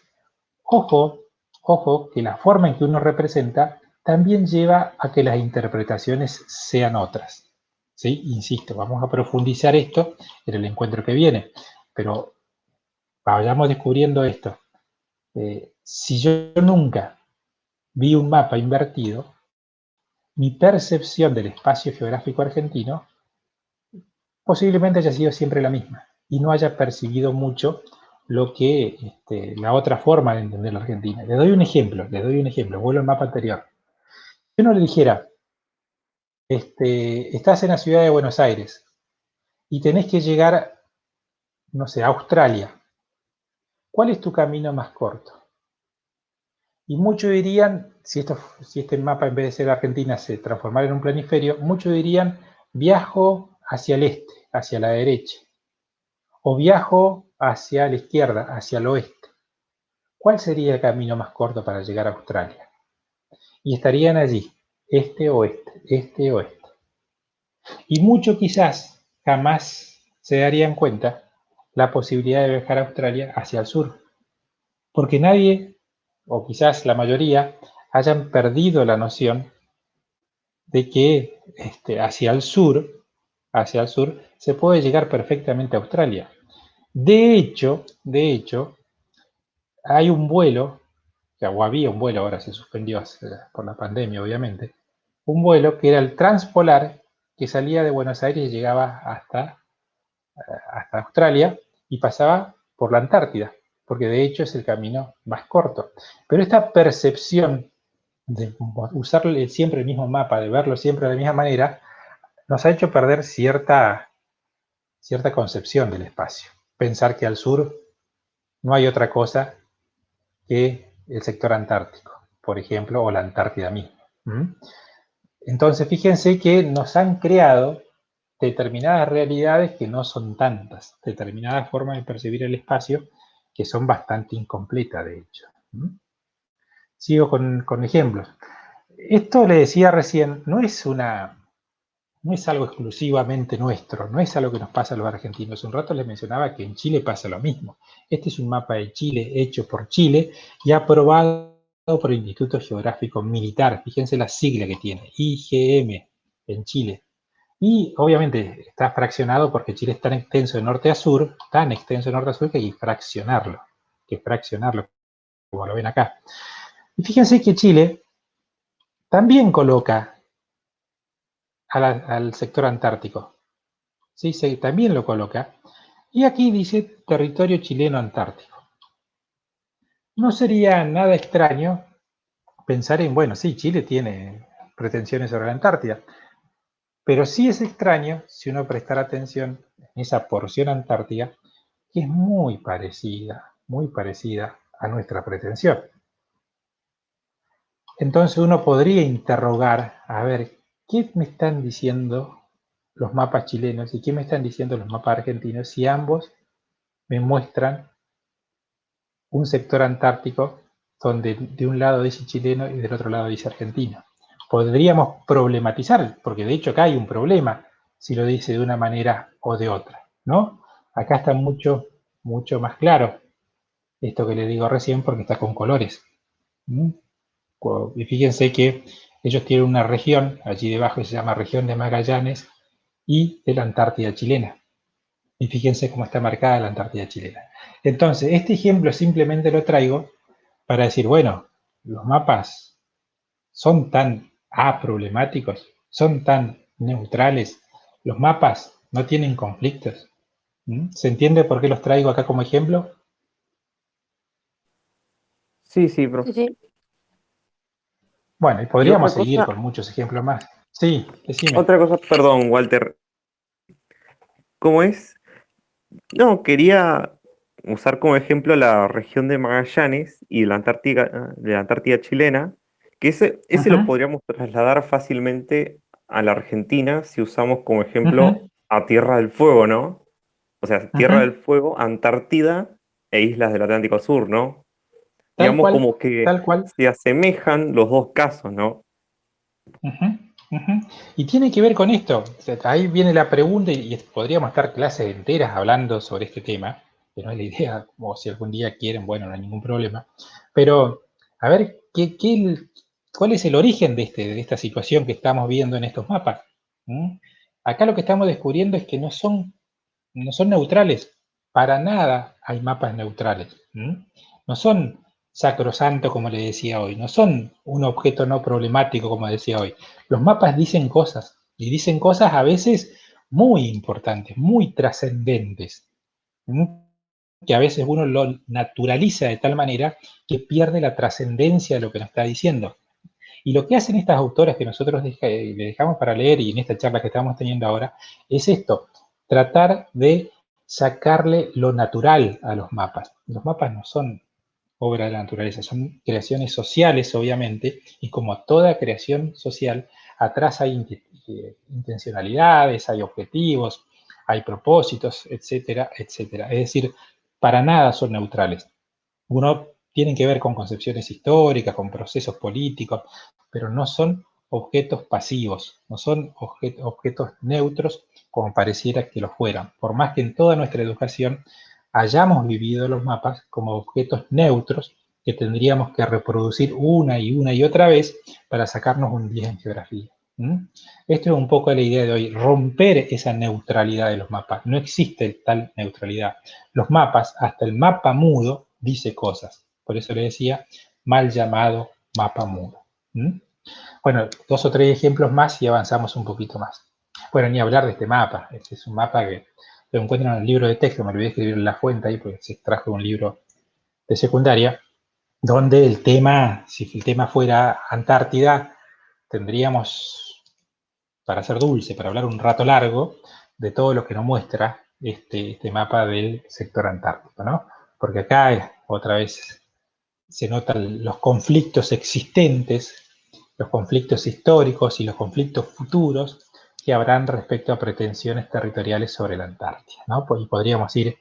ojo, ojo, que la forma en que uno representa también lleva a que las interpretaciones sean otras. ¿Sí? Insisto, vamos a profundizar esto en el encuentro que viene, pero vayamos descubriendo esto. Si yo nunca vi un mapa invertido, mi percepción del espacio geográfico argentino posiblemente haya sido siempre la misma y no haya percibido mucho lo que la otra forma de entender la Argentina. Les doy un ejemplo, vuelvo al mapa anterior. Si uno le dijera, estás en la ciudad de Buenos Aires y tenés que llegar, no sé, a Australia, ¿cuál es tu camino más corto? Y muchos dirían, si este mapa en vez de ser Argentina se transformara en un planiferio, muchos dirían, viajo hacia el este, hacia la derecha, o viajo hacia la izquierda, hacia el oeste. ¿Cuál sería el camino más corto para llegar a Australia? Y estarían allí, este-oeste, este-oeste. Y mucho quizás jamás se darían cuenta la posibilidad de viajar a Australia hacia el sur. Porque nadie, o quizás la mayoría, hayan perdido la noción de que hacia el sur, se puede llegar perfectamente a Australia. De hecho, hay un vuelo, o había un vuelo, ahora se suspendió por la pandemia, obviamente, un vuelo que era el Transpolar, que salía de Buenos Aires y llegaba hasta Australia y pasaba por la Antártida, porque de hecho es el camino más corto. Pero esta percepción de usar siempre el mismo mapa, de verlo siempre de la misma manera, nos ha hecho perder cierta concepción del espacio. Pensar que al sur no hay otra cosa que el sector antártico, por ejemplo, o la Antártida misma. Entonces, fíjense que nos han creado determinadas realidades que no son tantas, determinadas formas de percibir el espacio que son bastante incompletas, de hecho. Sigo con ejemplos. Esto le decía recién, no es algo exclusivamente nuestro, no es algo que nos pasa a los argentinos. Un rato les mencionaba que en Chile pasa lo mismo. Este es un mapa de Chile hecho por Chile y aprobado por el Instituto Geográfico Militar. Fíjense la sigla que tiene, IGM, en Chile. Y obviamente está fraccionado porque Chile es tan extenso de norte a sur, que hay que fraccionarlo, como lo ven acá. Y fíjense que Chile también coloca al sector antártico. ¿Sí? También lo coloca. Y aquí dice territorio chileno antártico. No sería nada extraño pensar en, bueno, sí, Chile tiene pretensiones sobre la Antártida, pero sí es extraño si uno prestara atención en esa porción antártica que es muy parecida a nuestra pretensión. Entonces uno podría interrogar, a ver, ¿qué me están diciendo los mapas chilenos y qué me están diciendo los mapas argentinos si ambos me muestran un sector antártico donde de un lado dice chileno y del otro lado dice argentino? Podríamos problematizar, porque de hecho acá hay un problema si lo dice de una manera o de otra, ¿no? Acá está mucho más claro esto que le digo recién porque está con colores. Y fíjense que ellos tienen una región, allí debajo se llama región de Magallanes y de la Antártida chilena. Y fíjense cómo está marcada la Antártida chilena. Entonces, este ejemplo simplemente lo traigo para decir, bueno, los mapas son tan problemáticos, son tan neutrales, los mapas no tienen conflictos. ¿Se entiende por qué los traigo acá como ejemplo? Sí, profe. Sí. Bueno, y Y podríamos otra seguir cosa, con muchos ejemplos más. Sí, decime. perdón, Walter, ¿cómo es? No, quería usar como ejemplo la región de Magallanes y de la Antártida chilena, que ese lo podríamos trasladar fácilmente a la Argentina si usamos como ejemplo a Tierra del Fuego, ¿no? O sea, Tierra del Fuego, Antártida e islas del Atlántico Sur, ¿no? Tal Digamos cual, como que tal cual. se asemejan los dos casos, ¿no? Y tiene que ver con esto. O sea, ahí viene la pregunta y podríamos estar clases enteras hablando sobre este tema, que no es la idea, o si algún día quieren, bueno, no hay ningún problema. Pero, a ver, ¿cuál es el origen de esta situación que estamos viendo en estos mapas? Acá lo que estamos descubriendo es que no son neutrales. Para nada hay mapas neutrales. No son sacrosanto, como le decía hoy. No son un objeto no problemático, como decía hoy. Los mapas dicen cosas. Y dicen cosas a veces muy importantes, muy trascendentes. Que a veces uno lo naturaliza de tal manera que pierde la trascendencia de lo que nos está diciendo. Y lo que hacen estas autoras que nosotros le dejamos para leer y en esta charla que estamos teniendo ahora, es esto, tratar de sacarle lo natural a los mapas. Los mapas no son obra de la naturaleza, son creaciones sociales, obviamente, y como toda creación social, atrás hay intencionalidades, hay objetivos, hay propósitos, etcétera, etcétera. Es decir, para nada son neutrales. Uno tienen que ver con concepciones históricas, con procesos políticos, pero no son objetos pasivos, no son objetos neutros como pareciera que lo fueran, por más que en toda nuestra educación hayamos vivido los mapas como objetos neutros que tendríamos que reproducir una y otra vez para sacarnos un 10 en geografía. Esto es un poco la idea de hoy, romper esa neutralidad de los mapas. No existe tal neutralidad. Los mapas, hasta el mapa mudo, dice cosas. Por eso le decía, mal llamado mapa mudo. Bueno, 2 o 3 ejemplos más y avanzamos un poquito más. Bueno, ni hablar de este mapa. Este es un mapa que lo encuentran en el libro de texto, me olvidé de escribir en la fuente ahí porque se extrajo un libro de secundaria, donde el tema, si el tema fuera Antártida, tendríamos, para ser dulce, para hablar un rato largo, de todo lo que nos muestra este mapa del sector antártico, ¿no? Porque acá, otra vez, se notan los conflictos existentes, los conflictos históricos y los conflictos futuros que habrán respecto a pretensiones territoriales sobre la Antártida, ¿no? Y podríamos ir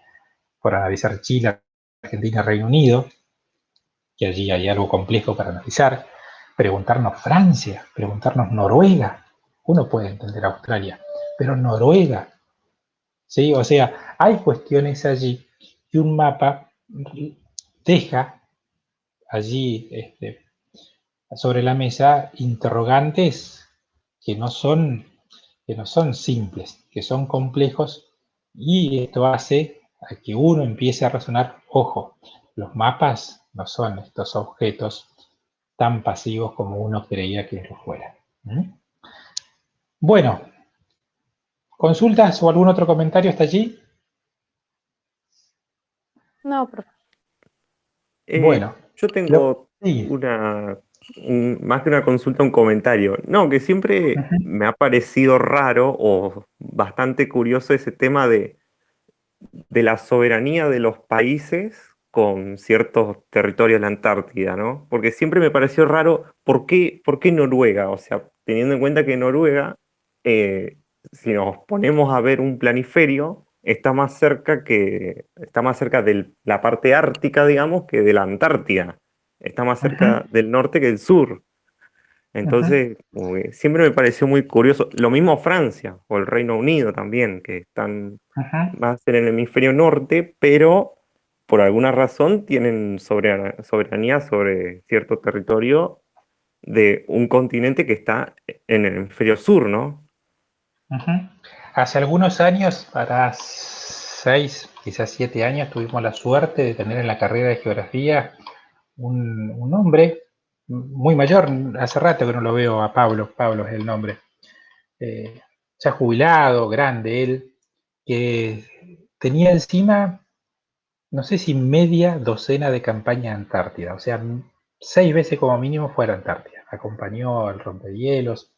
por analizar Chile, Argentina, Reino Unido, que allí hay algo complejo para analizar, preguntarnos Francia, preguntarnos Noruega. Uno puede entender Australia, pero Noruega, ¿sí? O sea, hay cuestiones allí que un mapa deja allí sobre la mesa interrogantes que no son simples, que son complejos, y esto hace a que uno empiece a razonar, ojo, los mapas no son estos objetos tan pasivos como uno creía que lo fueran. Bueno, ¿consultas o algún otro comentario hasta allí? No, profe. Bueno, Yo tengo sí. más que una consulta, un comentario. No, que siempre me ha parecido raro o bastante curioso ese tema de la soberanía de los países con ciertos territorios de la Antártida, ¿no? Porque siempre me pareció raro, por qué Noruega? O sea, teniendo en cuenta que Noruega, si nos ponemos a ver un planiferio, está más cerca de la parte ártica, digamos, que de la Antártida. Está más cerca del norte que del sur. Entonces, como que siempre me pareció muy curioso. Lo mismo Francia o el Reino Unido también, que están más en el hemisferio norte, pero por alguna razón tienen soberanía sobre cierto territorio de un continente que está en el hemisferio sur, ¿no? Hace algunos años, para 6, quizás 7 años, tuvimos la suerte de tener en la carrera de geografía un hombre muy mayor, hace rato que no lo veo a Pablo es el nombre, ya jubilado, grande él, que tenía encima, no sé si media docena de campaña Antártida, o sea, 6 veces como mínimo fue a la Antártida, acompañó al rompehielos,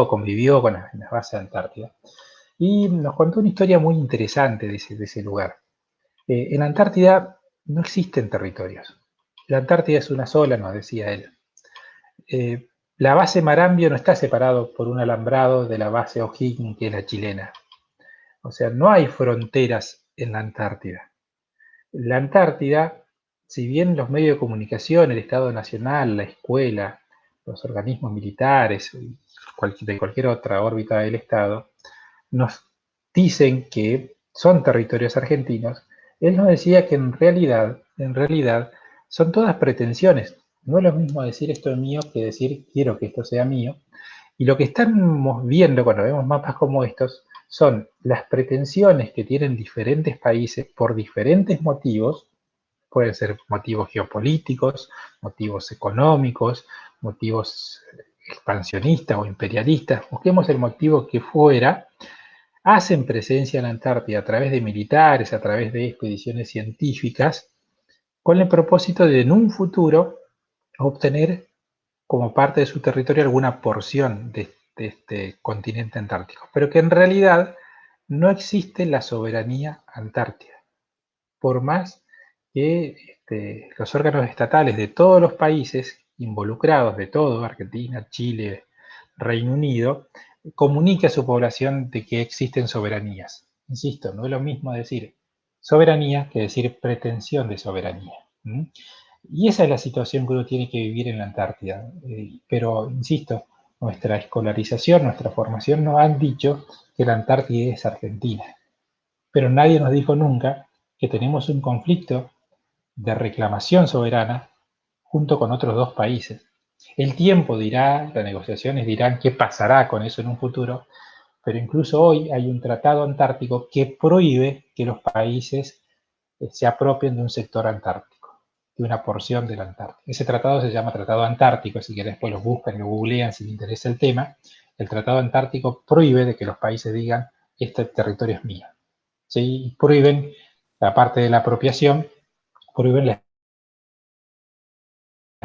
convivió con las bases de Antártida, y nos contó una historia muy interesante de ese lugar. En la Antártida no existen territorios, la Antártida es una sola, nos decía él. La base Marambio no está separado por un alambrado de la base O'Higgins, que es la chilena. O sea, no hay fronteras en la Antártida. La Antártida, si bien los medios de comunicación, el Estado Nacional, la escuela, los organismos militares, de cualquier otra órbita del Estado, nos dicen que son territorios argentinos, él nos decía que en realidad, son todas pretensiones. No es lo mismo decir esto es mío que decir quiero que esto sea mío. Y lo que estamos viendo cuando vemos mapas como estos son las pretensiones que tienen diferentes países por diferentes motivos. Pueden ser motivos geopolíticos, motivos económicos, motivos expansionistas o imperialistas. Busquemos el motivo que fuera. Hacen presencia en la Antártida a través de militares, a través de expediciones científicas, con el propósito de en un futuro obtener como parte de su territorio alguna porción de este continente antártico, pero que en realidad no existe la soberanía antártida, por más que los órganos estatales de todos los países involucrados, de todo, Argentina, Chile, Reino Unido, comunique a su población de que existen soberanías. Insisto, no es lo mismo decir soberanía que decir pretensión de soberanía. Y esa es la situación que uno tiene que vivir en la Antártida. Pero, insisto, nuestra escolarización, nuestra formación nos han dicho que la Antártida es Argentina. Pero nadie nos dijo nunca que tenemos un conflicto de reclamación soberana junto con otros dos países. El tiempo dirá, las negociaciones dirán qué pasará con eso en un futuro, pero incluso hoy hay un tratado antártico que prohíbe que los países se apropien de un sector antártico, de una porción de la Antártida. Ese tratado se llama Tratado Antártico, si quieren después lo buscan y lo googlean si les interesa el tema. El Tratado Antártico prohíbe de que los países digan este territorio es mío. ¿Sí? Prohíben, aparte de la apropiación, prohíben la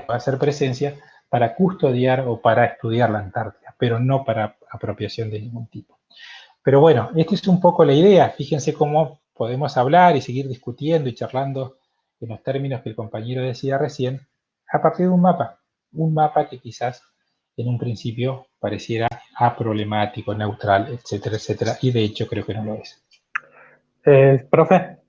hacer presencia para custodiar o para estudiar la Antártida, pero no para apropiación de ningún tipo. Pero bueno, esta es un poco la idea. Fíjense cómo podemos hablar y seguir discutiendo y charlando en los términos que el compañero decía recién, a partir de un mapa que quizás en un principio pareciera aproblemático, neutral, etcétera, etcétera, y de hecho creo que no lo es. Profe,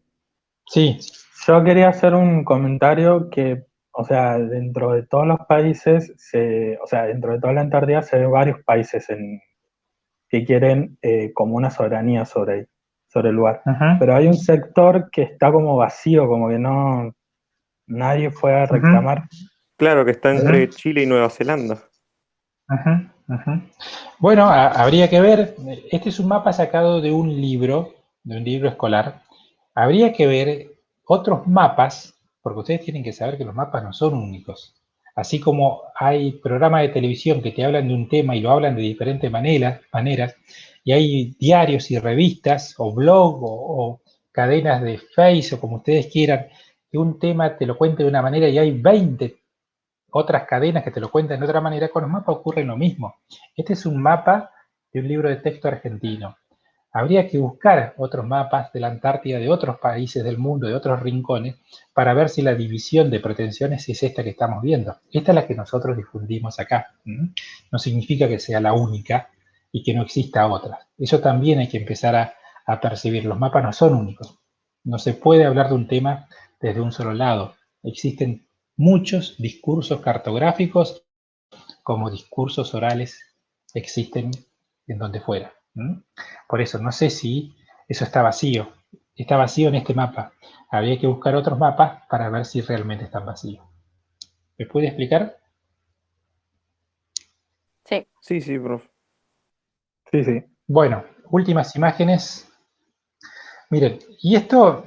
Sí, yo quería hacer un comentario que, o sea, dentro de todos los países, o sea, dentro de toda la Antártida se ven varios países que quieren como una soberanía sobre el lugar. Pero hay un sector que está como vacío, como que nadie fue a reclamar. Claro, que está entre Chile y Nueva Zelanda. Bueno, habría que ver, este es un mapa sacado de un libro escolar. Habría que ver otros mapas, porque ustedes tienen que saber que los mapas no son únicos. Así como hay programas de televisión que te hablan de un tema y lo hablan de diferentes maneras, y hay diarios y revistas, o blog, o cadenas de Facebook, o como ustedes quieran, que un tema te lo cuente de una manera y hay 20 otras cadenas que te lo cuentan de otra manera. Con los mapas ocurre lo mismo. Este es un mapa de un libro de texto argentino. Habría que buscar otros mapas de la Antártida, de otros países del mundo, de otros rincones, para ver si la división de pretensiones es esta que estamos viendo. Esta es la que nosotros difundimos acá. No significa que sea la única y que no exista otra. Eso también hay que empezar a percibir. Los mapas no son únicos. No se puede hablar de un tema desde un solo lado. Existen muchos discursos cartográficos como discursos orales existen en donde fuera. Por eso, no sé si eso está vacío. Está vacío en este mapa. Habría que buscar otros mapas para ver si realmente están vacíos. ¿Me puede explicar? Sí. Sí, profe. Sí. Bueno, últimas imágenes. Miren, y esto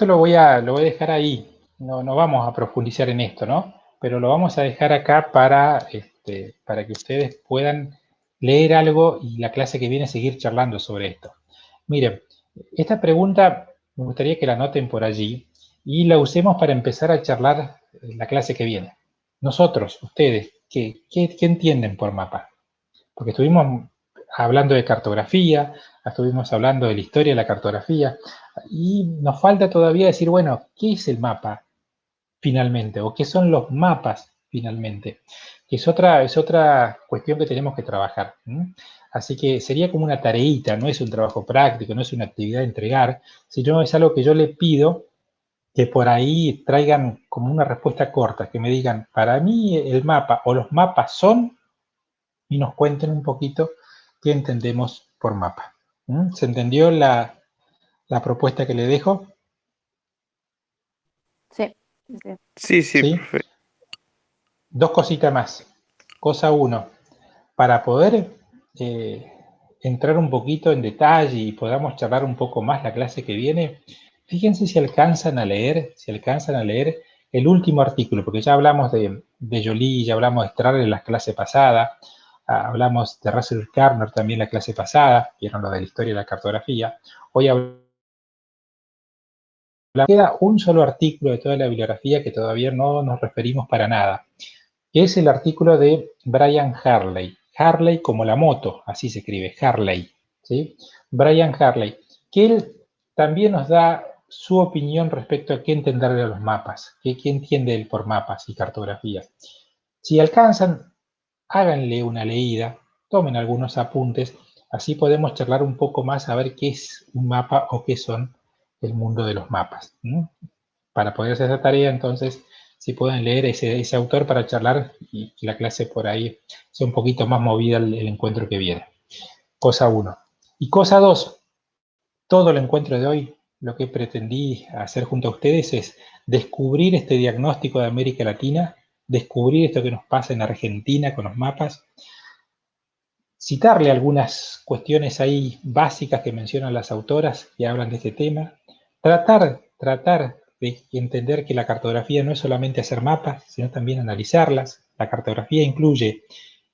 lo voy a dejar ahí. No vamos a profundizar en esto, ¿no? Pero lo vamos a dejar acá para que ustedes puedan leer algo y la clase que viene seguir charlando sobre esto. Miren, esta pregunta me gustaría que la anoten por allí y la usemos para empezar a charlar la clase que viene. Nosotros, ustedes, ¿qué entienden por mapa? Porque estuvimos hablando de cartografía, estuvimos hablando de la historia de la cartografía, y nos falta todavía decir, bueno, ¿qué es el mapa finalmente? ¿O qué son los mapas finalmente? Que es otra cuestión que tenemos que trabajar. Así que sería como una tareita, no es un trabajo práctico, no es una actividad a entregar, sino es algo que yo le pido que por ahí traigan como una respuesta corta, que me digan, para mí el mapa o los mapas son, y nos cuenten un poquito qué entendemos por mapa. ¿Se entendió la propuesta que le dejo? Sí. Sí, ¿Sí? profe. Dos cositas más. Cosa uno, para poder entrar un poquito en detalle y podamos charlar un poco más la clase que viene, fíjense si alcanzan a leer el último artículo, porque ya hablamos de Joly, ya hablamos de Strahler en la clase pasada, hablamos de Russell Carner también en la clase pasada, vieron lo de la historia de la cartografía. Hoy queda un solo artículo de toda la bibliografía que todavía no nos referimos para nada, que es el artículo de Brian Harley. Harley como la moto, así se escribe, Harley. ¿Sí? Brian Harley, que él también nos da su opinión respecto a qué entender de los mapas, qué entiende él por mapas y cartografía. Si alcanzan, háganle una leída, tomen algunos apuntes, así podemos charlar un poco más a ver qué es un mapa o qué son el mundo de los mapas. Para poder hacer esa tarea, entonces, si pueden leer ese autor para charlar y que la clase por ahí sea un poquito más movida el encuentro que viene. Cosa 1. Y cosa 2, todo el encuentro de hoy, lo que pretendí hacer junto a ustedes es descubrir este diagnóstico de América Latina, descubrir esto que nos pasa en Argentina con los mapas, citarle algunas cuestiones ahí básicas que mencionan las autoras que hablan de este tema, tratar de entender que la cartografía no es solamente hacer mapas, sino también analizarlas. La cartografía incluye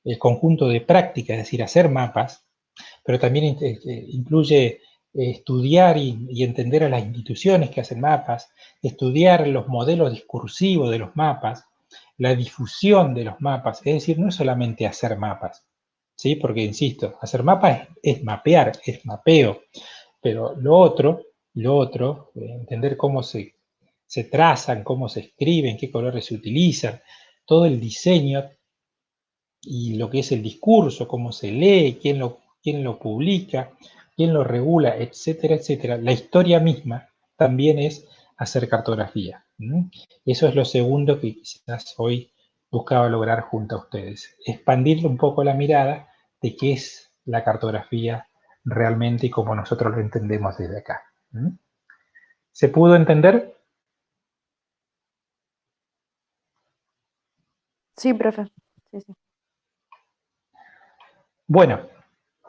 el conjunto de prácticas, es decir, hacer mapas, pero también incluye estudiar y entender a las instituciones que hacen mapas, estudiar los modelos discursivos de los mapas, la difusión de los mapas, es decir, no es solamente hacer mapas, ¿sí? Porque, insisto, hacer mapas es mapear, es mapeo, pero lo otro, entender cómo se trazan, cómo se escriben, qué colores se utilizan, todo el diseño y lo que es el discurso, cómo se lee, quién lo publica, quién lo regula, etcétera, etcétera. La historia misma también es hacer cartografía. Eso es lo segundo que quizás hoy buscaba lograr junto a ustedes. Expandir un poco la mirada de qué es la cartografía realmente y cómo nosotros lo entendemos desde acá. ¿Se pudo entender? Sí, profe. Sí, sí. Bueno,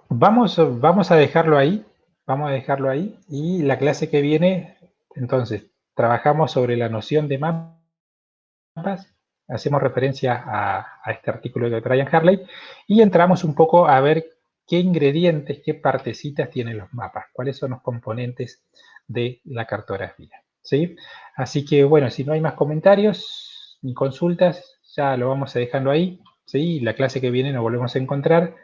vamos a dejarlo ahí. Vamos a dejarlo ahí. Y la clase que viene, entonces, trabajamos sobre la noción de mapas. Hacemos referencia a este artículo de Brian Harley y entramos un poco a ver qué ingredientes, qué partecitas tienen los mapas, cuáles son los componentes de la cartografía. ¿Sí? Así que, bueno, si no hay más comentarios ni consultas, ya lo vamos a dejando ahí. ¿Sí? La clase que viene nos volvemos a encontrar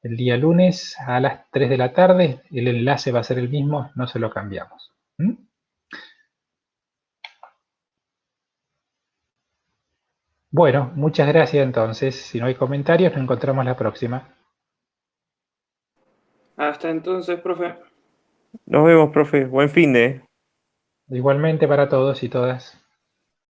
el día lunes a las 3 de la tarde. El enlace va a ser el mismo, no se lo cambiamos. Bueno, muchas gracias entonces. Si no hay comentarios, nos encontramos la próxima. Hasta entonces, profe. Nos vemos, profe. Buen fin de. Igualmente para todos y todas.